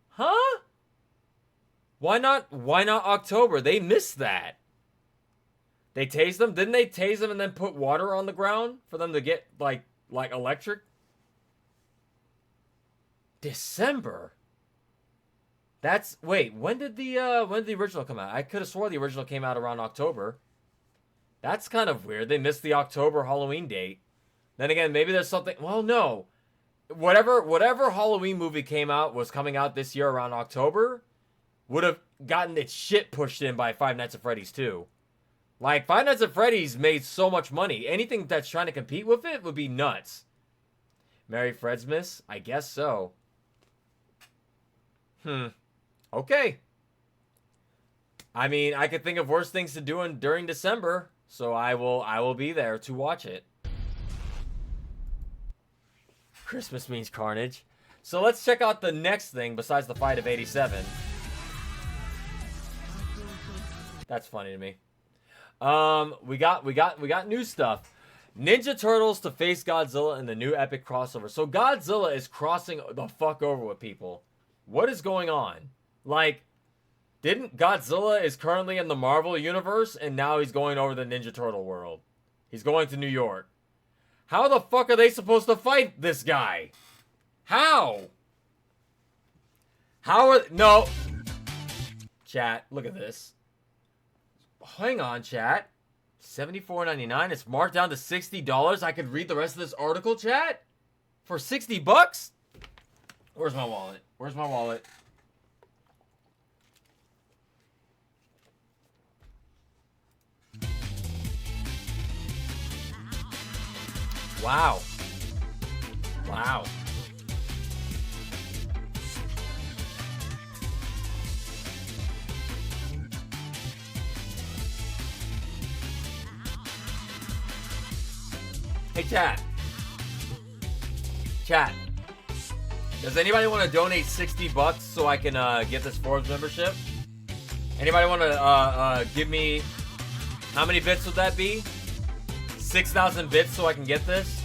Huh? Why not October? They missed that. They tased them? Didn't they tase them and then put water on the ground for them to get like electric? December? Wait, when did the original come out? I could have swore the original came out around October. That's kind of weird. They missed the October Halloween date. Then again, maybe there's something. Well, no. Whatever Halloween movie was coming out this year around October would have gotten its shit pushed in by Five Nights at Freddy's 2. Like, Five Nights at Freddy's made so much money. Anything that's trying to compete with it would be nuts. Merry Fredsmas? I guess so. Okay. I mean, I could think of worse things to do during December. So I will be there to watch it. Christmas means carnage. So let's check out the next thing besides the fight of 87. That's funny to me. We got new stuff. Ninja Turtles to face Godzilla in the new epic crossover. So Godzilla is crossing the fuck over with people. What is going on? Like, didn't Godzilla is currently in the Marvel universe and now he's going over the Ninja Turtle world. He's going to New York. How the fuck are they supposed to fight this guy? How? No. Chat, look at this. Hang on, chat. $74.99. It's marked down to $60. I could read the rest of this article, chat? For $60? Where's my wallet? Where's my wallet? Wow. Wow. Hey, chat. Chat. Does anybody want to donate $60 so I can get this Forbes membership? Anybody want to give me... How many bits would that be? 6,000 bits so I can get this?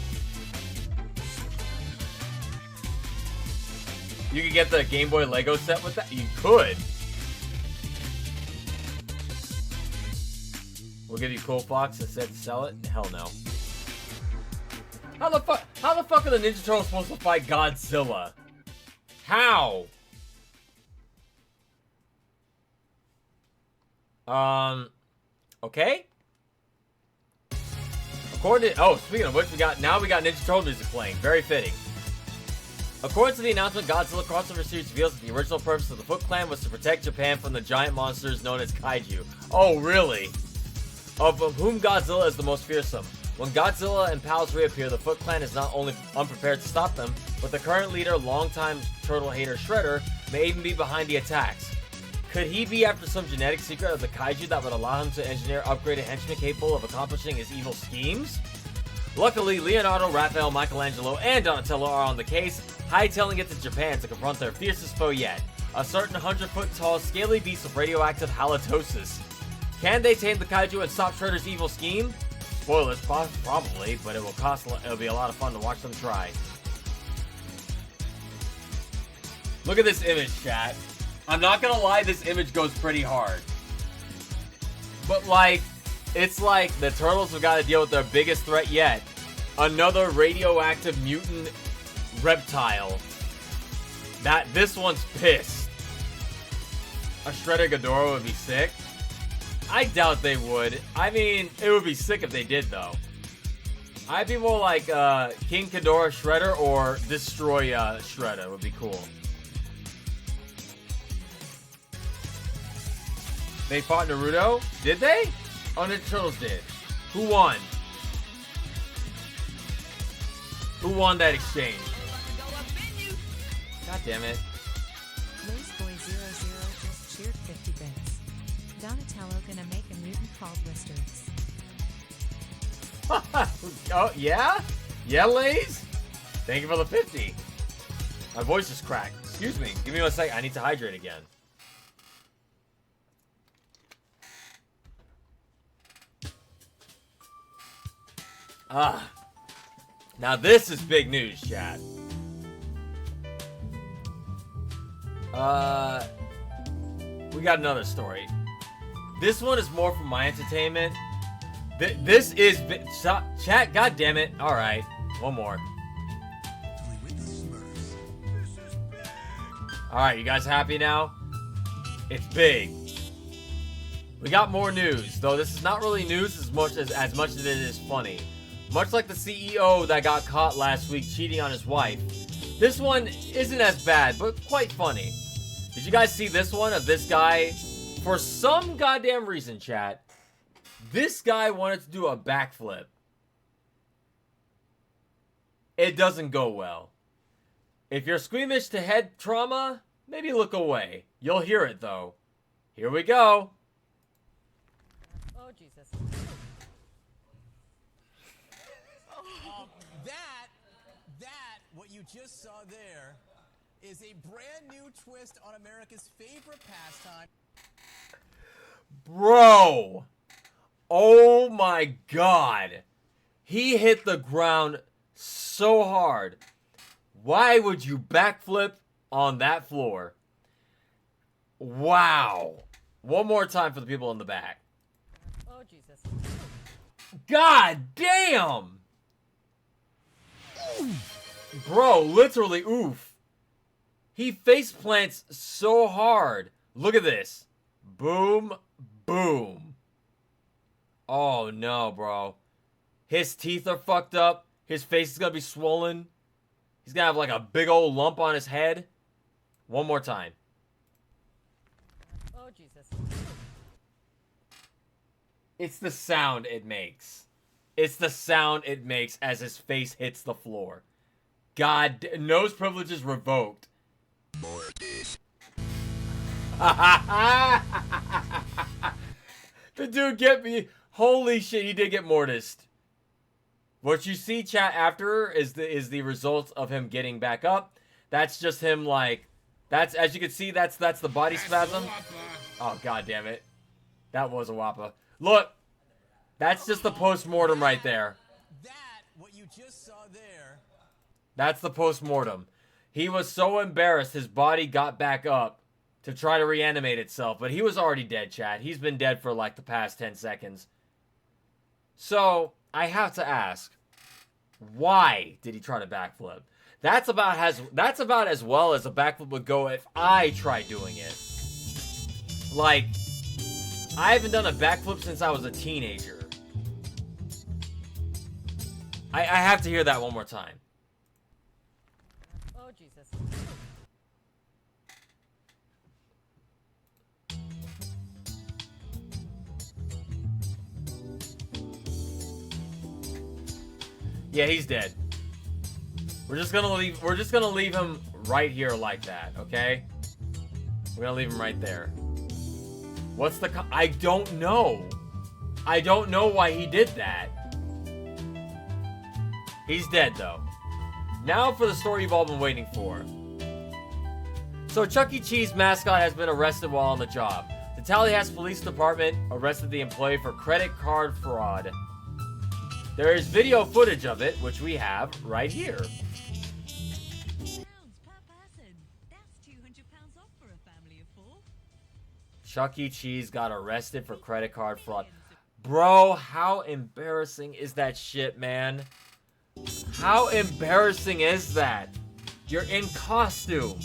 You could get the Game Boy Lego set with that? You could. We'll give you Cool Fox instead to sell it? Hell no. How the fuck are the Ninja Turtles supposed to fight Godzilla? How? Okay. Speaking of which, we got Ninja Turtle music playing. Very fitting. According to the announcement, Godzilla crossover series reveals that the original purpose of the Foot Clan was to protect Japan from the giant monsters known as kaiju. Oh, really? Of whom Godzilla is the most fearsome. When Godzilla and pals reappear, the Foot Clan is not only unprepared to stop them, but the current leader, longtime turtle hater Shredder, may even be behind the attacks. Could he be after some genetic secret of the kaiju that would allow him to engineer upgraded henchmen capable of accomplishing his evil schemes? Luckily, Leonardo, Raphael, Michelangelo, and Donatello are on the case, hightailing it to Japan to confront their fiercest foe yet, a certain 100-foot-tall, scaly beast of radioactive halitosis. Can they tame the kaiju and stop Shredder's evil scheme? Spoilers, probably, but it'll be a lot of fun to watch them try. Look at this image, chat. I'm not gonna lie, this image goes pretty hard. But like, it's like the turtles have got to deal with their biggest threat yet. Another radioactive mutant reptile. This one's pissed. A Shredder Ghidorah would be sick. I doubt they would. I mean, it would be sick if they did, though. I'd be more like King Ghidorah Shredder or Destroy Shredder would be cool. They fought Naruto? Did they? Oh, Ninja Turtles did. Who won? Who won that exchange? God damn it. LaceBoy00 just cheered 50 bits. Donatello gonna make a mutant called Blisters. Oh, yeah? Yeah, Lays? Thank you for the 50. My voice just cracked. Excuse me. Give me 1 sec. I need to hydrate again. Now this is big news, chat. We got another story. This one is more for my entertainment. This is chat. God damn it! All right, one more. All right, you guys happy now? It's big. We got more news, though. This is not really news as much as it is funny. Much like the CEO that got caught last week cheating on his wife, this one isn't as bad, but quite funny. Did you guys see this one of this guy? For some goddamn reason, chat, this guy wanted to do a backflip. It doesn't go well. If you're squeamish to head trauma, maybe look away. You'll hear it, though. Here we go. Oh, Jesus. What you just saw there is a brand new twist on America's favorite pastime. Bro! Oh my god! He hit the ground so hard. Why would you backflip on that floor? Wow! One more time for the people in the back. Oh, Jesus. God damn! Bro, literally, oof. He face plants so hard. Look at this. Boom, boom. Oh no, bro. His teeth are fucked up. His face is gonna be swollen. He's gonna have like a big old lump on his head. One more time. Oh, Jesus. It's the sound it makes. It's the sound it makes as his face hits the floor. God, nose privileges revoked. The dude get me. Holy shit, he did get mortised. What you see, chat, after is the result of him getting back up. That's just him, like, that's, as you can see, that's the body spasm. Oh, god damn it. That was a whopper. Look, that's just the post-mortem right there. What you just saw there. That's the post-mortem. He was so embarrassed his body got back up to try to reanimate itself, but he was already dead, chat. He's been dead for like the past 10 seconds. So, I have to ask, why did he try to backflip? That's about as well as a backflip would go if I tried doing it. Like, I haven't done a backflip since I was a teenager. I have to hear that one more time. Oh, Jesus. Yeah, he's dead. We're just gonna leave him right here like that, okay? We're gonna leave him right there. What's the I don't know. I don't know why he did that. He's dead though. Now for the story you've all been waiting for. So Chuck E. Cheese mascot has been arrested while on the job. The Tallahassee Police Department arrested the employee for credit card fraud. There is video footage of it, which we have right here. Pounds per person. That's Chuck E. Cheese got arrested for credit card fraud. Bro, how embarrassing is that shit, man? How embarrassing is that? You're in costume.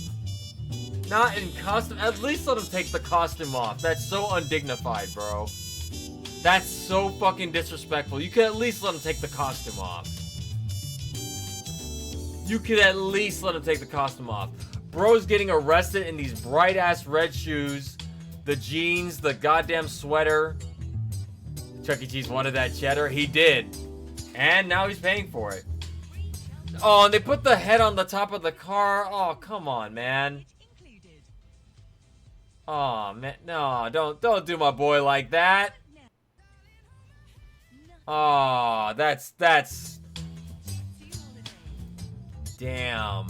Not in costume. At least let him take the costume off. That's so undignified, bro. That's so fucking disrespectful. You could at least let him take the costume off. You could at least let him take the costume off. Bro's getting arrested in these bright-ass red shoes, the jeans, the goddamn sweater. Chuck E. Cheese wanted that cheddar. He did. And now he's paying for it. Oh, and they put the head on the top of the car. Oh, come on, man. Oh, man. No, don't do my boy like that. Oh, that's... Damn.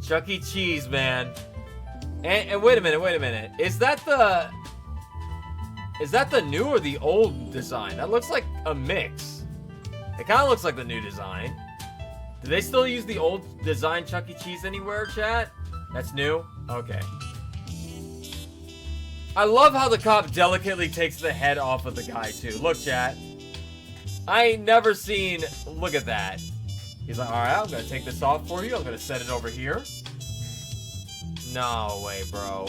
Chuck E. Cheese, man. And wait a minute. Is that the new or the old design? That looks like a mix. It kind of looks like the new design. Do they still use the old design Chuck E. Cheese anywhere, chat? That's new? Okay. I love how the cop delicately takes the head off of the guy, too. Look, chat. I ain't never seen... Look at that. He's like, alright, I'm gonna take this off for you. I'm gonna set it over here. No way, bro.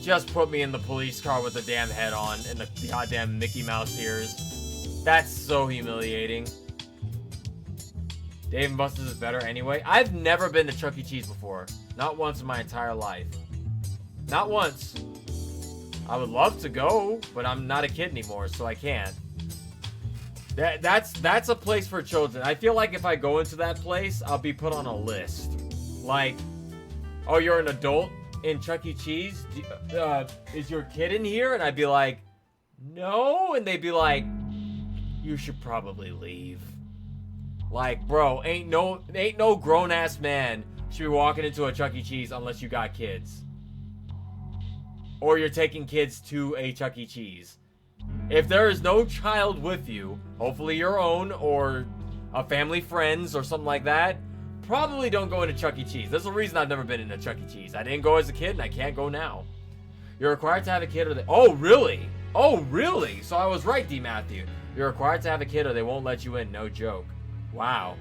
Just put me in the police car with the damn head on and the goddamn Mickey Mouse ears. That's so humiliating. Dave & Buster's is better anyway. I've never been to Chuck E. Cheese before. Not once in my entire life. Not once. I would love to go, but I'm not a kid anymore, so I can't. That's a place for children. I feel like if I go into that place, I'll be put on a list. Like, oh, you're an adult in Chuck E. Cheese? Is your kid in here? And I'd be like, no. And they'd be like, you should probably leave. Like, bro, ain't no grown-ass man should be walking into a Chuck E. Cheese unless you got kids. Or you're taking kids to a Chuck E. Cheese. If there is no child with you, hopefully your own or a family friend's or something like that, probably don't go into Chuck E. Cheese. There's a reason I've never been into Chuck E. Cheese. I didn't go as a kid and I can't go now. You're required to have a kid or they... Oh, really? Oh, really? So I was right, D. Matthew. You're required to have a kid or they won't let you in. No joke. Wow.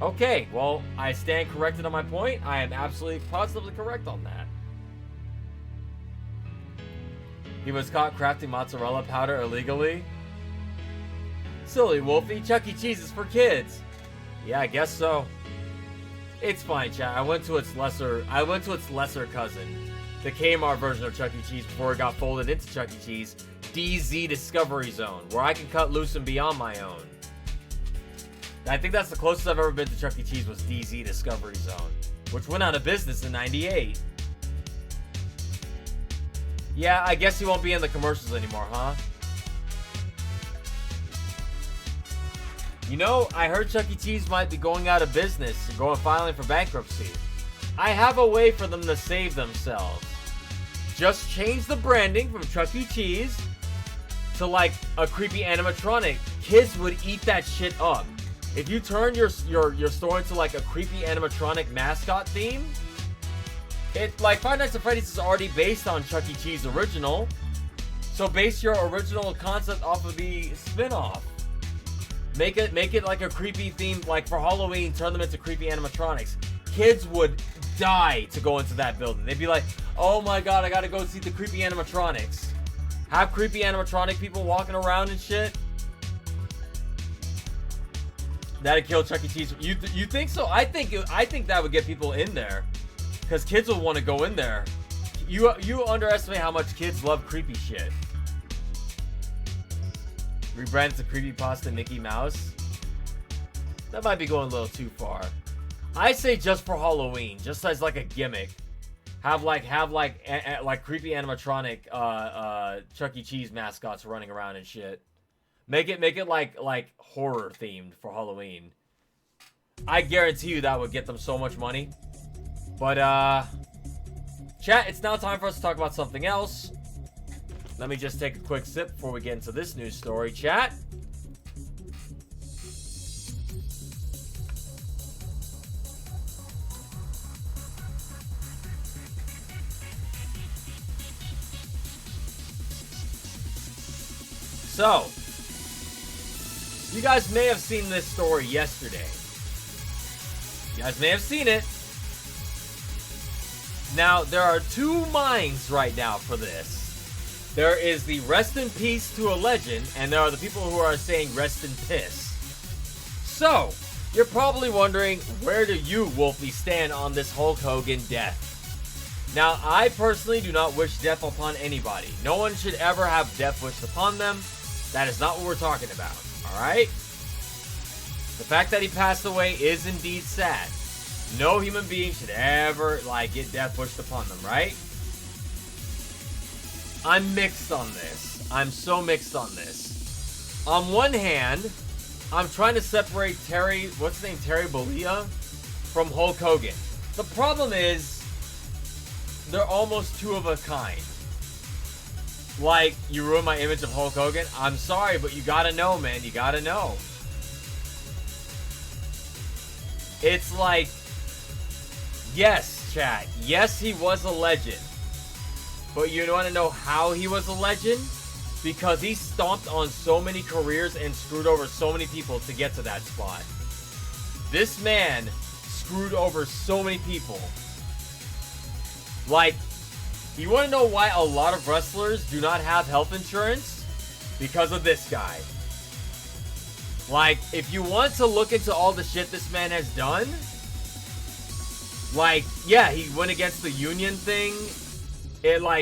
Okay, well, I stand corrected on my point. I am absolutely positively correct on that. He was caught crafting mozzarella powder illegally. Silly Wolfie, Chuck E. Cheese is for kids. Yeah, I guess so. It's fine, chat. I went to its lesser cousin, the Kmart version of Chuck E. Cheese before it got folded into Chuck E. Cheese, DZ Discovery Zone, where I can cut loose and be on my own. I think that's the closest I've ever been to Chuck E. Cheese was DZ Discovery Zone, which went out of business in '98. Yeah, I guess he won't be in the commercials anymore, huh? You know, I heard Chuck E. Cheese might be going out of business and filing for bankruptcy. I have a way for them to save themselves. Just change the branding from Chuck E. Cheese to like a creepy animatronic. Kids would eat that shit up. If you turn your store into like a creepy animatronic mascot theme, it like Five Nights at Freddy's is already based on Chuck E. Cheese original. So base your original concept off of the spin-off. Make it like a creepy theme, like for Halloween, turn them into creepy animatronics. Kids would die to go into that building. They'd be like, oh my god, I gotta go see the creepy animatronics. Have creepy animatronic people walking around and shit. That'd kill Chuck E. Cheese. You think so? I think that would get people in there. Because kids will want to go in there. You underestimate how much kids love creepy shit. Rebrand to Creepypasta Mickey Mouse. That might be going a little too far. I say just for Halloween, just as like a gimmick. Have like creepy animatronic Chuck E. Cheese mascots running around and shit. Make it like horror themed for Halloween. I guarantee you that would get them so much money. But chat, it's now time for us to talk about something else. Let me just take a quick sip before we get into this news story, chat. So, you guys may have seen this story yesterday. You guys may have seen it. Now, there are two minds right now for this. There is the rest in peace to a legend, and there are the people who are saying rest in piss. So, you're probably wondering, where do you, Wolfie, stand on this Hulk Hogan death? Now, I personally do not wish death upon anybody. No one should ever have death wished upon them. That is not what we're talking about, alright? The fact that he passed away is indeed sad. No human being should ever, get death wished upon them, right? I'm mixed on this. I'm so mixed on this. On one hand, I'm trying to separate Terry Bollea from Hulk Hogan. The problem is, they're almost two of a kind. You ruined my image of Hulk Hogan. I'm sorry, but you gotta know, man. You gotta know. It's like, yes, chat. Yes, he was a legend. But you want to know how he was a legend? Because he stomped on so many careers and screwed over so many people to get to that spot. This man screwed over so many people. You want to know why a lot of wrestlers do not have health insurance? Because of this guy. If you want to look into all the shit this man has done, yeah, he went against the union thing.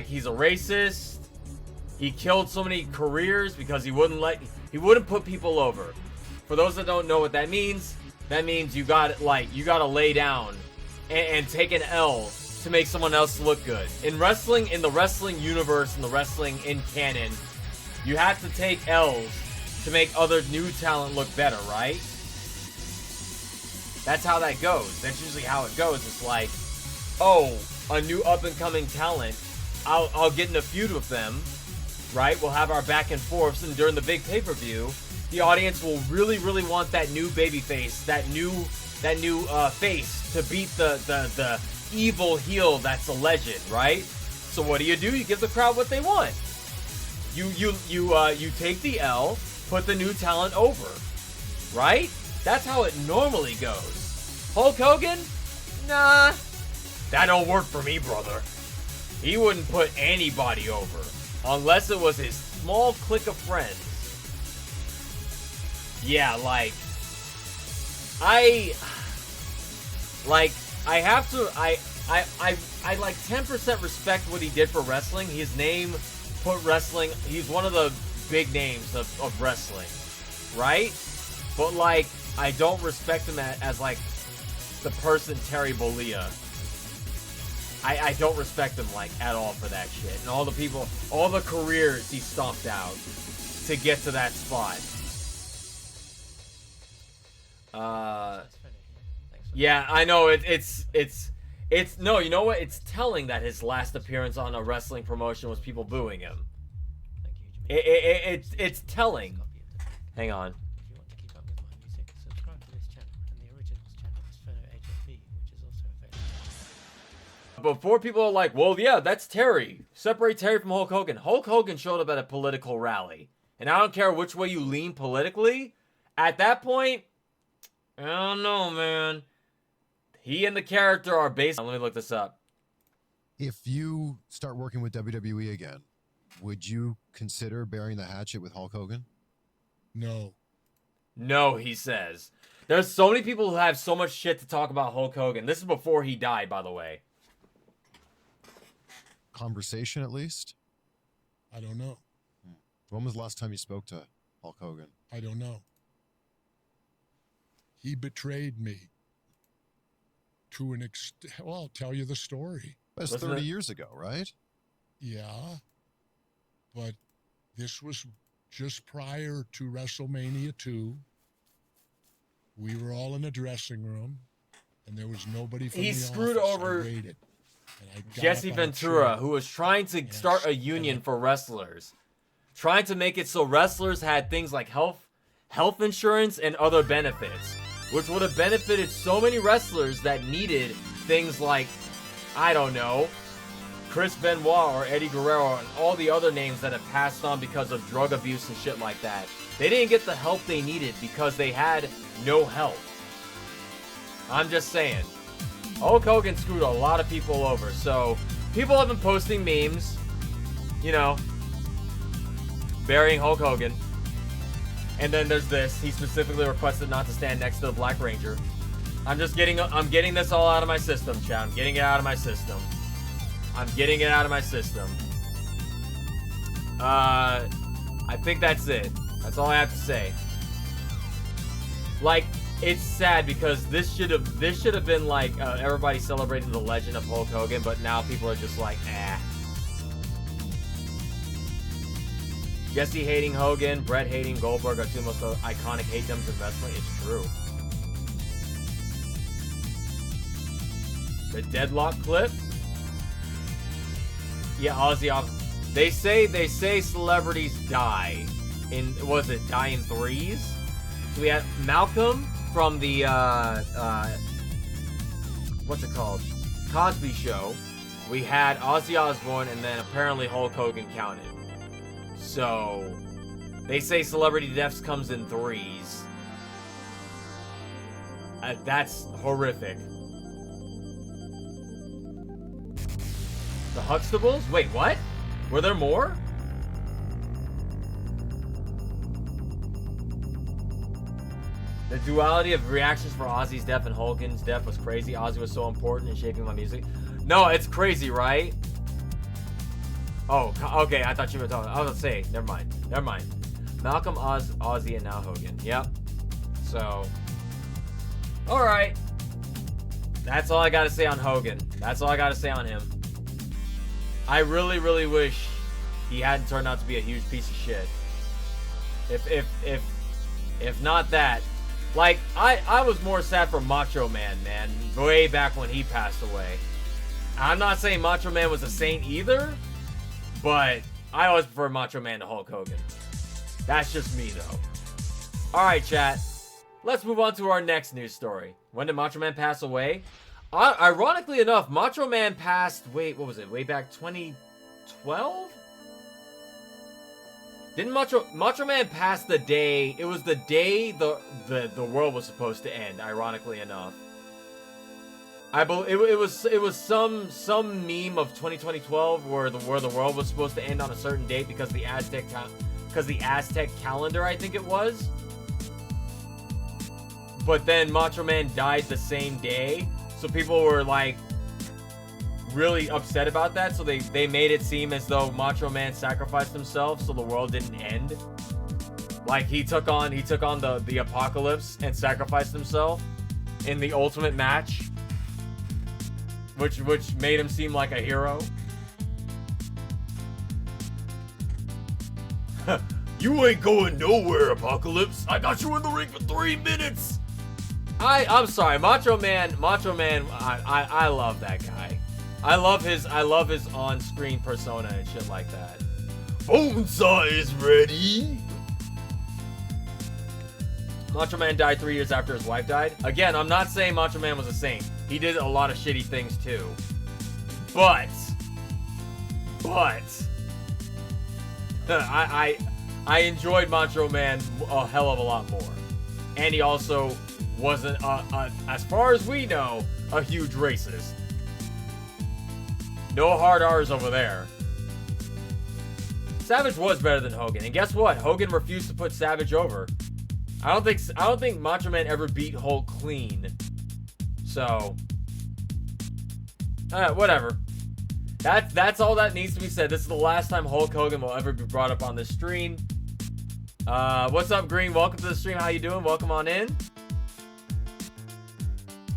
He's a racist. He killed so many careers because he wouldn't put people over. For those that don't know what that means you gotta lay down and take an L to make someone else look good. In wrestling, in the wrestling universe, in the wrestling in canon, you have to take L's to make other new talent look better, right? That's how that goes. That's usually how it goes. It's a new up-and-coming talent. I'll get in a feud with them, right? We'll have our back and forths, and during the big pay-per-view, the audience will really, really want that new baby face, that new face to beat the evil heel that's a legend, right? So what do? You give the crowd what they want. You take the L, put the new talent over, right? That's how it normally goes. Hulk Hogan? Nah, that don't work for me, brother. He wouldn't put anybody over unless it was his small clique of friends. Yeah, I 10% respect what he did for wrestling. His name put wrestling, he's one of the big names of wrestling, right? But I don't respect him as the person Terry Bollea. I don't respect him at all for that shit. And all the careers he stomped out to get to that spot. Yeah, I know it's no, you know what? It's telling that his last appearance on a wrestling promotion was people booing him. It's telling. Hang on. Before people are like, well, yeah, that's Terry. Separate Terry from Hulk Hogan. Hulk Hogan showed up at a political rally. And I don't care which way you lean politically. At that point, I don't know, man. He and the character are based. Let me look this up. If you start working with WWE again, would you consider burying the hatchet with Hulk Hogan? No. No, he says. There's so many people who have so much shit to talk about Hulk Hogan. This is before he died, by the way. Conversation, at least? I don't know. When was the last time you spoke to Hulk Hogan? I don't know. He betrayed me to an extent. Well, I'll tell you the story. That's 30 years ago, right? Yeah. But this was just prior to WrestleMania 2. We were all in a dressing room, and there was nobody from the office. He screwed over I waited, and I got Jesse up on a Ventura, chair. who was trying to start a union for wrestlers. Trying to make it so wrestlers had things like health insurance and other benefits, which would have benefited so many wrestlers that needed things like, I don't know, Chris Benoit or Eddie Guerrero and all the other names that have passed on because of drug abuse and shit like that. They didn't get the help they needed because they had no help. I'm just saying. Hulk Hogan screwed a lot of people over. So, people have been posting memes, you know, burying Hulk Hogan. And then there's this. He specifically requested not to stand next to the Black Ranger. I'm getting this all out of my system, chat. I'm getting it out of my system. I'm getting it out of my system. I think that's it. That's all I have to say. Like, it's sad because this should have been like everybody celebrating the legend of Hulk Hogan, but now people are just like, eh. Jesse hating Hogan, Brett hating Goldberg are two most iconic hate-doms in wrestling. It's true. The Deadlock clip. Yeah, Ozzy. They say celebrities die in, was it die in threes? So we had Malcolm from the what's it called? Cosby Show. We had Ozzy Osbourne, and then apparently Hulk Hogan counted. So they say celebrity deaths comes in threes. That's horrific. The Huxtables? Wait, what? Were there more? The duality of reactions for Ozzy's death and Hogan's death was crazy. Ozzy was so important in shaping my music. No, it's crazy, right? Oh, okay. I thought you were talking. I was gonna say, never mind. Malcolm, Ozzy, and now Hogan. Yep. So, all right. That's all I gotta say on Hogan. That's all I gotta say on him. I really, really wish he hadn't turned out to be a huge piece of shit. If not that, like I was more sad for Macho Man, man, way back when he passed away. I'm not saying Macho Man was a saint either, but I always prefer Macho Man to Hulk Hogan. That's just me though. All right, chat. Let's move on to our next news story. When did Macho Man pass away? Ironically enough, Macho Man passed, wait, what was it? Way back 2012? Didn't Macho Man pass the day, it was the day the world was supposed to end, ironically enough. I believe it was some meme of 2012 where the world was supposed to end on a certain date because the Aztec calendar, I think it was. But then Macho Man died the same day. So people were like really upset about that, so they made it seem as though Macho Man sacrificed himself so the world didn't end. Like he took on the apocalypse and sacrificed himself in the ultimate match, which made him seem like a hero. You ain't going nowhere, Apocalypse. I got you in the ring for 3 minutes. I'm sorry, Macho Man, I love that guy. I love his on-screen persona and shit like that. Bonesaw is ready. Macho Man died 3 years after his wife died. Again, I'm not saying Macho Man was a saint. He did a lot of shitty things too. But I enjoyed Macho Man a hell of a lot more. And he also wasn't, as far as we know, a huge racist. No hard R's over there. Savage was better than Hogan, and guess what? Hogan refused to put Savage over. I don't think Macho Man ever beat Hulk clean. So, whatever. That's all that needs to be said. This is the last time Hulk Hogan will ever be brought up on this stream. What's up, Green? Welcome to the stream. How you doing? Welcome on in.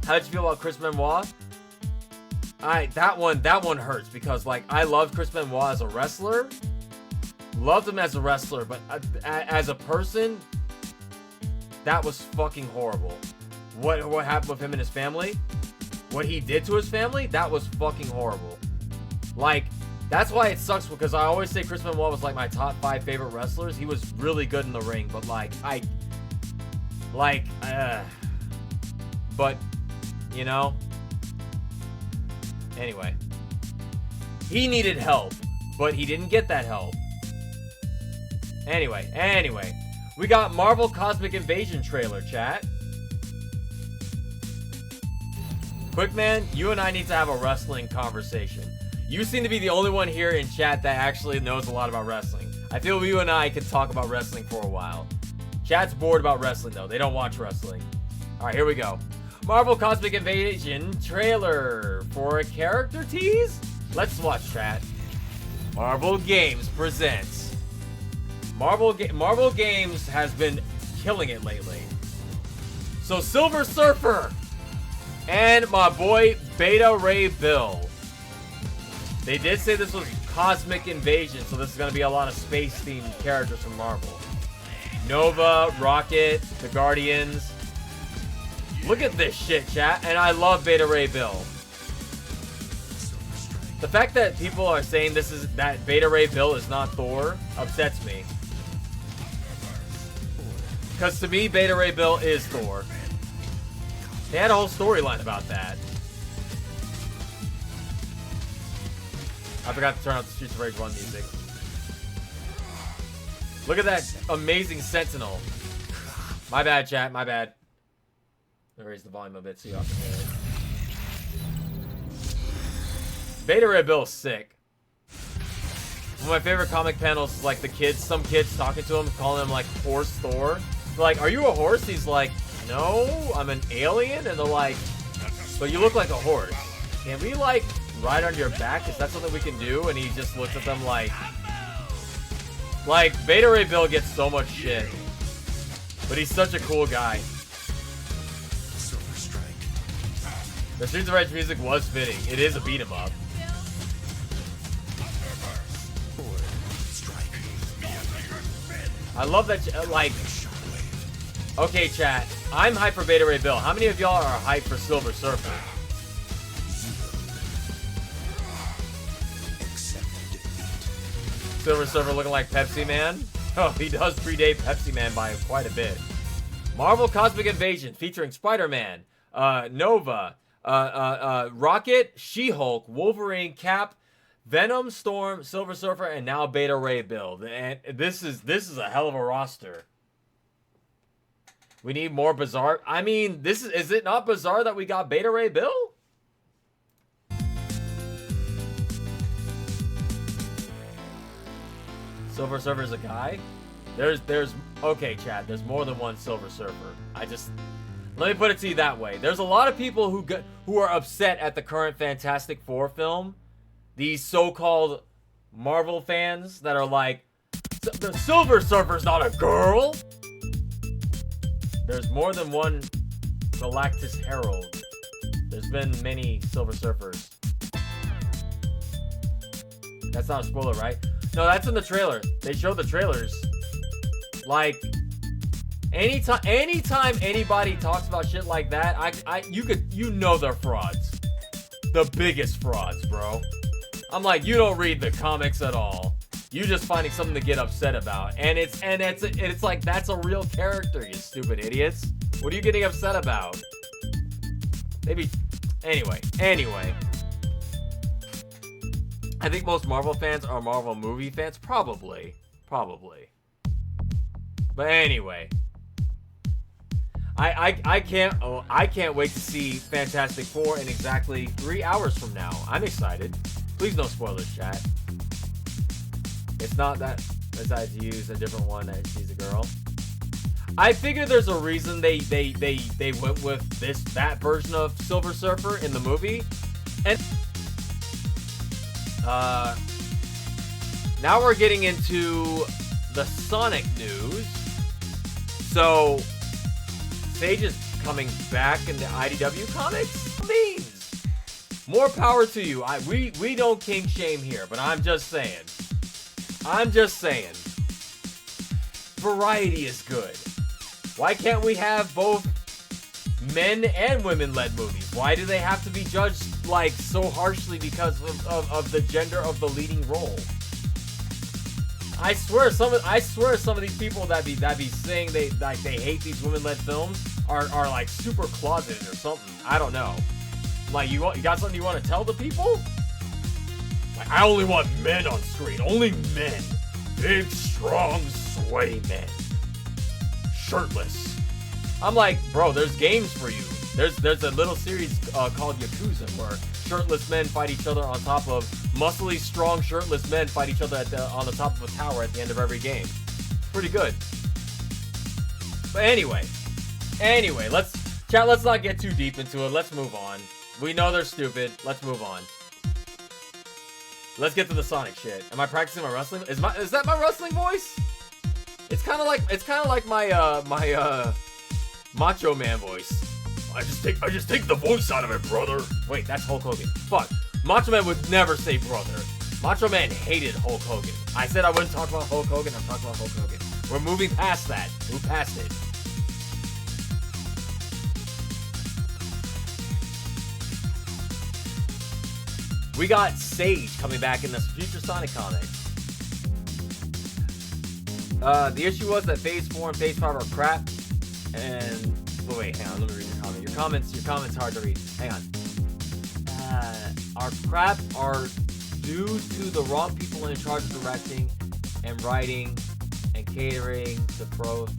How did you feel about Chris Benoit? Alright, that one hurts because, like, I loved Chris Benoit as a wrestler. Loved him as a wrestler, but as a person, that was fucking horrible. What happened with him and his family? What he did to his family? That was fucking horrible. Like, that's why it sucks, because I always say Chris Benoit was like my top 5 favorite wrestlers. He was really good in the ring, but but, you know? Anyway. He needed help, but he didn't get that help. Anyway, we got Marvel Cosmic Invasion trailer, chat. Quick man, you and I need to have a wrestling conversation. You seem to be the only one here in chat that actually knows a lot about wrestling. I feel you and I could talk about wrestling for a while. Chat's bored about wrestling though. They don't watch wrestling. Alright, here we go. Marvel Cosmic Invasion trailer for a character tease? Let's watch, chat. Marvel Games presents. Marvel Games has been killing it lately. So Silver Surfer and my boy Beta Ray Bill. They did say this was Cosmic Invasion, so this is going to be a lot of space-themed characters from Marvel. Nova, Rocket, the Guardians. Look at this shit, chat, and I love Beta Ray Bill. The fact that people are saying that Beta Ray Bill is not Thor upsets me. Because to me, Beta Ray Bill is Thor. They had a whole storyline about that. I forgot to turn off the Streets of Rage 1 music. Look at that amazing Sentinel. My bad, chat. My bad. Let me raise the volume a bit so y'all can hear it. Beta Ray Bill is sick. One of my favorite comic panels is like the kids, some kids talking to him, calling him like Horse Thor. They're like, are you a horse? He's like, no, I'm an alien. And they're like, but you look like a horse. Can we like ride on your back? Is that something we can do? And he just looks at them like Beta Ray Bill gets so much shit, but he's such a cool guy. The Streets of Rage music was fitting. It is a beat 'em up. I love that, like, okay, chat, I'm hyped for Beta Ray Bill. How many of y'all are hyped for Silver Surfer? Silver Surfer looking like Pepsi Man? Oh, he does predate Pepsi Man by quite a bit. Marvel Cosmic Invasion featuring Spider-Man, Nova, Rocket, She-Hulk, Wolverine, Cap, Venom, Storm, Silver Surfer, and now Beta Ray Bill. And this is a hell of a roster. We need more bizarre. I mean, is it not bizarre that we got Beta Ray Bill? Silver Surfer's a guy? There's okay, Chad, there's more than one Silver Surfer. Let me put it to you that way. There's a lot of people who are upset at the current Fantastic Four film. These so-called Marvel fans that are like, the Silver Surfer's not a girl. There's more than one Galactus Herald. There's been many Silver Surfers. That's not a spoiler, right? No, that's in the trailer. They showed the trailers. Like, anytime anybody talks about shit like that, you know they're frauds. The biggest frauds, bro. I'm like, you don't read the comics at all. You just finding something to get upset about, and it's like that's a real character, you stupid idiots. What are you getting upset about? Maybe. Anyway. I think most Marvel fans are Marvel movie fans. Probably. But anyway. I can't wait to see Fantastic Four in exactly 3 hours from now. I'm excited. Please no spoilers, chat. It's not that decides to use a different one that she's a girl. I figure there's a reason they went with that version of Silver Surfer in the movie. And now we're getting into the Sonic news. So Sage is coming back into IDW Comics? Means more power to you. We don't kink shame here, but I'm just saying. Variety is good. Why can't we have both men and women-led movies? Why do they have to be judged like so harshly because of the gender of the leading role? I swear some of these people that be saying they hate these women-led films are like super closeted or something. I don't know. Like you got something you want to tell the people? Like, I only want men on screen. Only men. Big, strong, sweaty men. Shirtless. I'm like, bro, there's games for you. There's a little series called Yakuza where shirtless men fight each other on top of muscly, strong, shirtless men fight each other on the top of a tower at the end of every game. Pretty good. But anyway, let's not get too deep into it. Let's move on. We know they're stupid. Let's move on. Let's get to the Sonic shit. Am I practicing my wrestling? Is that my wrestling voice? It's kind of like my Macho Man voice. I just take the voice out of it, brother. Wait, that's Hulk Hogan. Fuck. Macho Man would never say brother. Macho Man hated Hulk Hogan. I said I wouldn't talk about Hulk Hogan. I'm talking about Hulk Hogan. We're moving past that. Move past it. We got Sage coming back in this future Sonic comic. The issue was that Phase 4 and Phase 5 are crap. And wait, hang on, let me read your comment. Your comment's hard to read. Hang on. Our crap are due to the wrong people in charge of directing and writing and catering to pros.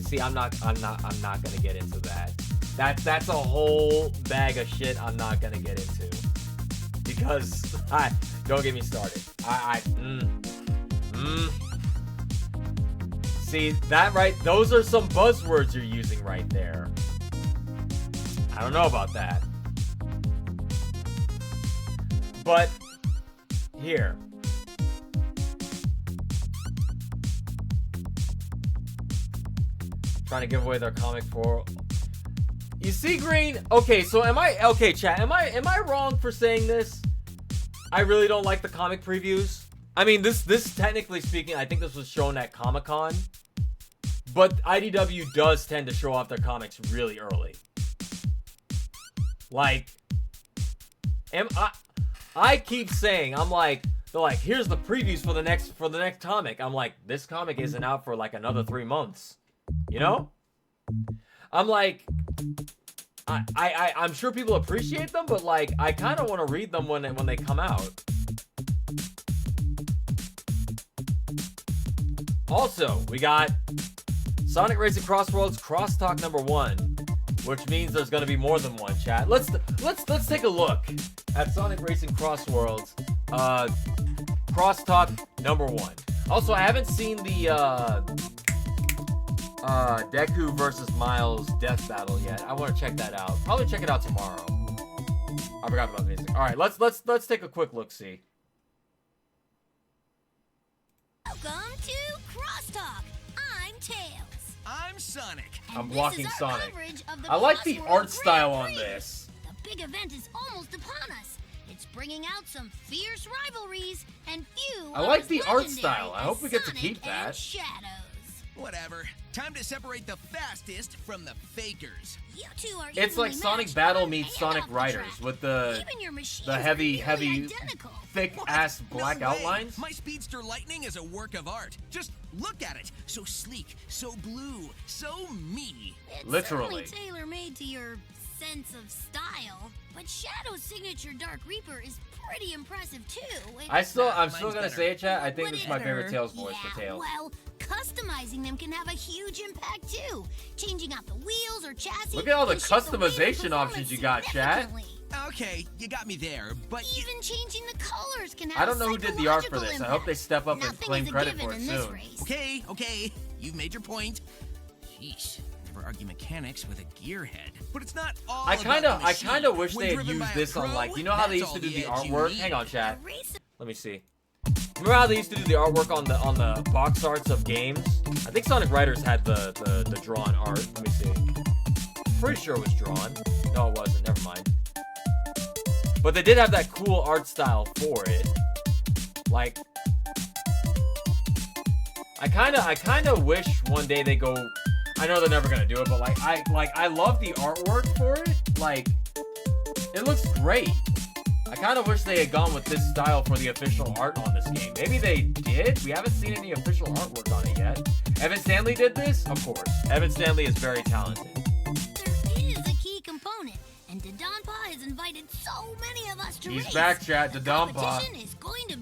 See, I'm not gonna get into that. That's a whole bag of shit I'm not gonna get into. Because don't get me started. See, that right, those are some buzzwords you're using right there. I don't know about that. But here. Trying to give away their comic for. You see, Green? Okay, so chat, am I wrong for saying this? I really don't like the comic previews. I mean, this technically speaking, I think this was shown at Comic-Con. But IDW does tend to show off their comics really early. Like, I keep saying, I'm like, they're like, here's the previews for the next comic. I'm like, this comic isn't out for like another 3 months. You know? I'm like, I'm sure people appreciate them, but like, I kind of want to read them when they come out. Also, we got Sonic Racing Crossworlds Crosstalk #1, which means there's gonna be more than one, chat. Let's take a look at Sonic Racing Crossworlds Crosstalk #1. Also, I haven't seen the Deku versus Miles death battle yet. I want to check that out. Probably check it out tomorrow. I forgot about the music. All right, let's take a quick look. See. Welcome to Crosstalk. I'm Tails. I'm Sonic. I'm blocking Sonic. I like the art style on this. The big event is almost upon us. It's bringing out some fierce rivalries and few. I like the art style. I hope we get to keep that. Shadows. Whatever. Time to separate the fastest from the fakers. You two are It's like Sonic Battle meets Sonic Riders with the heavy, thick ass black outlines. My Speedster Lightning is a work of art. Just look at it. So sleek, so blue, so me. It's literally tailor-made to your sense of style. But Shadow's signature Dark Reaper is pretty impressive too. I'm still gonna say it, chat. I think this is my favorite Tails voice for Tails. Well, customizing them can have a huge impact too. Changing out the wheels or chassis. Look at all the customization options you got, chat. Okay, you got me there, but even changing the colors can have I don't know who did the art for this. I hope they step up and claim credit for it soon. Okay, you've made your point. Sheesh, never argue mechanics with a gearhead. But it's not all I kind of wish they had used this on, like, you know how they used to do the artwork? Hang on, chat. Let me see. Remember how they used to do the artwork on the box arts of games? I think Sonic Riders had the drawn art. Let me see. Pretty sure it was drawn. No, it wasn't. Never mind. But they did have that cool art style for it. Like, I kind of wish one day they go. I know they're never gonna do it, but I love the artwork for it. Like, it looks great. I kind of wish they had gone with this style for the official art on this game. Maybe they did. We haven't seen any official artwork on it yet. Evan Stanley did this? Of course. Evan Stanley is very talented. There is a key component, and Dodonpa has invited so many of us to race. He's back, chat. The Dodonpa. competition is going to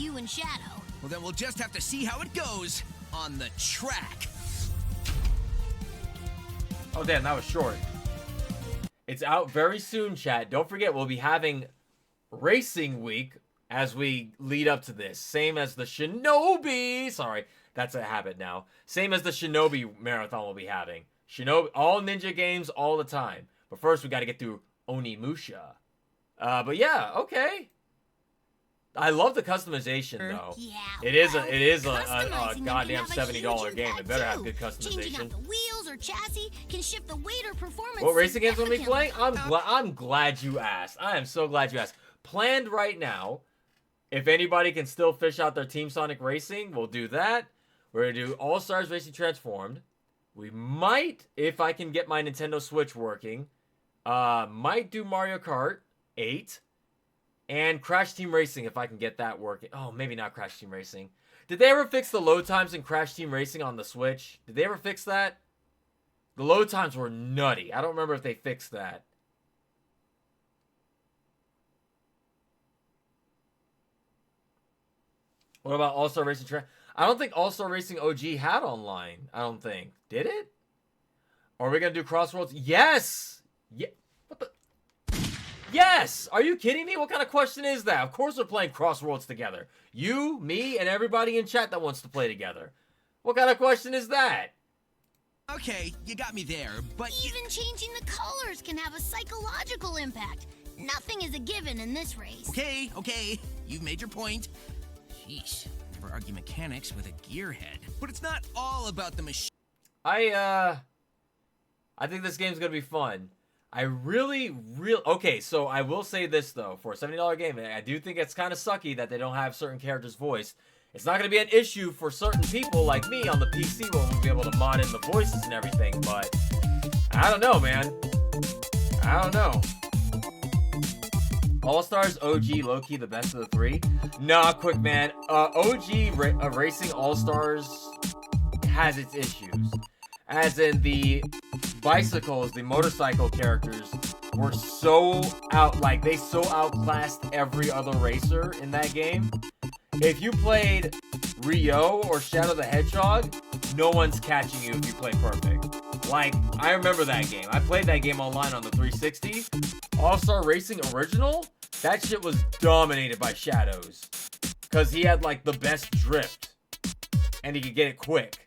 you and Shadow. Well, then we'll just have to see how it goes on the track. Oh, damn, that was short. It's out very soon, chat. Don't forget, we'll be having Racing Week as we lead up to this. Same as the Shinobi. Sorry, that's a habit now. Same as the Shinobi marathon we'll be having. Shinobi, all ninja games all the time. But first, we got to get through Onimusha. But yeah, okay. I love the customization though. Yeah, it is a customizing goddamn them can have a $70 huge game. It impact, better too. have good Changing out customization. the wheels or chassis can shift the weight or performance. What racing games will we be playing? significantly. I'm glad you asked. I am so glad you asked. Planned right now. If anybody can still fish out their Team Sonic Racing, we'll do that. We're gonna do All Stars Racing Transformed. We might, if I can get my Nintendo Switch working, might do Mario Kart 8 and Crash Team Racing if I can get that working. Oh, maybe not Crash Team Racing. Did they ever fix the load times in Crash Team Racing on the Switch? Did they ever fix that? The load times were nutty. I don't remember if they fixed that. What about All-Star Racing Track? I don't think All-Star Racing OG had online. I don't think. Did it? Are we going to do Crossroads? Yes! Yeah. What the? Yes! Are you kidding me? What kind of question is that? Of course we're playing Crossroads together. You, me, and everybody in chat that wants to play together. What kind of question is that? Okay, you got me there, but Even changing the colors can have a psychological impact. Nothing is a given in this race. Okay, you've made your point. Sheesh, never argue mechanics with a gearhead. But it's not all about the machine. I think this game's gonna be fun. Okay, so I will say this though, for a $70 game, I do think it's kind of sucky that they don't have certain characters voiced. It's not gonna be an issue for certain people like me on the PC where we'll be able to mod in the voices and everything, but I don't know, man. I don't know. All-Stars OG, low-key the best of the three? Nah, quick man. OG Racing All-Stars has its issues. As in the bicycles, the motorcycle characters were so they so outclassed every other racer in that game. If you played Rio or Shadow the Hedgehog, no one's catching you if you play perfect. Like, I remember that game. I played that game online on the 360. All-Star Racing Original? That shit was dominated by Shadows. Because he had, like, the best drift. And he could get it quick.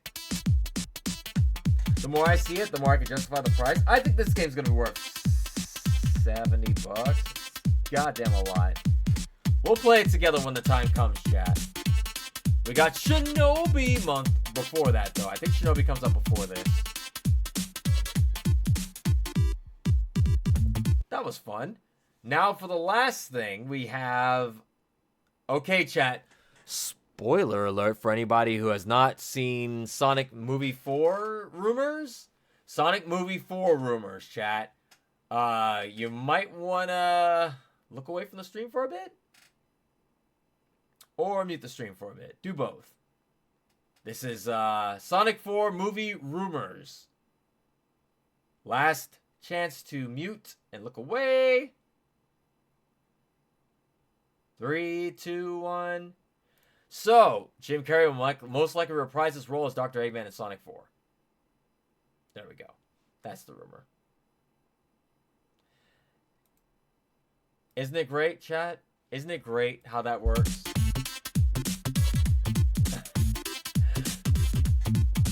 The more I see it, the more I can justify the price. I think this game's gonna be worth $70. Goddamn a lot. We'll play it together when the time comes, chat. We got Shinobi month before that, though. I think Shinobi comes up before this. That was fun. Now for the last thing, we have... Okay, chat. Spoiler alert for anybody who has not seen Sonic Movie 4 rumors. Sonic Movie 4 rumors, chat. You might want to look away from the stream for a bit. Or mute the stream for a bit. Do both. This is Sonic 4 movie rumors. Last chance to mute and look away. 3, 2, 1. So, Jim Carrey will most likely reprise his role as Dr. Eggman in Sonic 4. There we go. That's the rumor. Isn't it great, chat? Isn't it great how that works?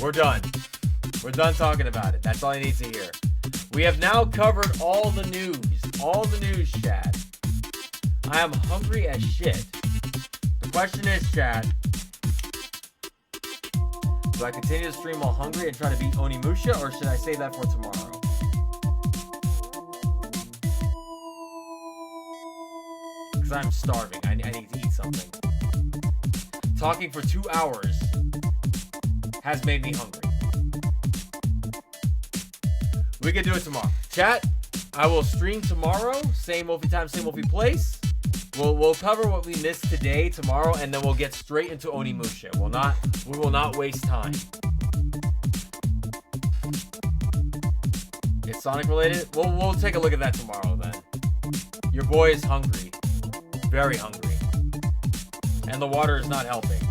We're done. We're done talking about it. That's all I need to hear. We have now covered all the news. All the news, chat. I am hungry as shit. The question is, chat, do I continue to stream while hungry and try to beat Onimusha, or should I save that for tomorrow? Because I'm starving. I need to eat something. Talking for 2 hours has made me hungry. We can do it tomorrow. Chat, I will stream tomorrow. Same Wolfie time, same Wolfie place. We'll cover what we missed today, tomorrow, and then we'll get straight into Onimusha. We will not waste time. It's Sonic related? We'll take a look at that tomorrow then. Your boy is hungry. Very hungry. And the water is not helping.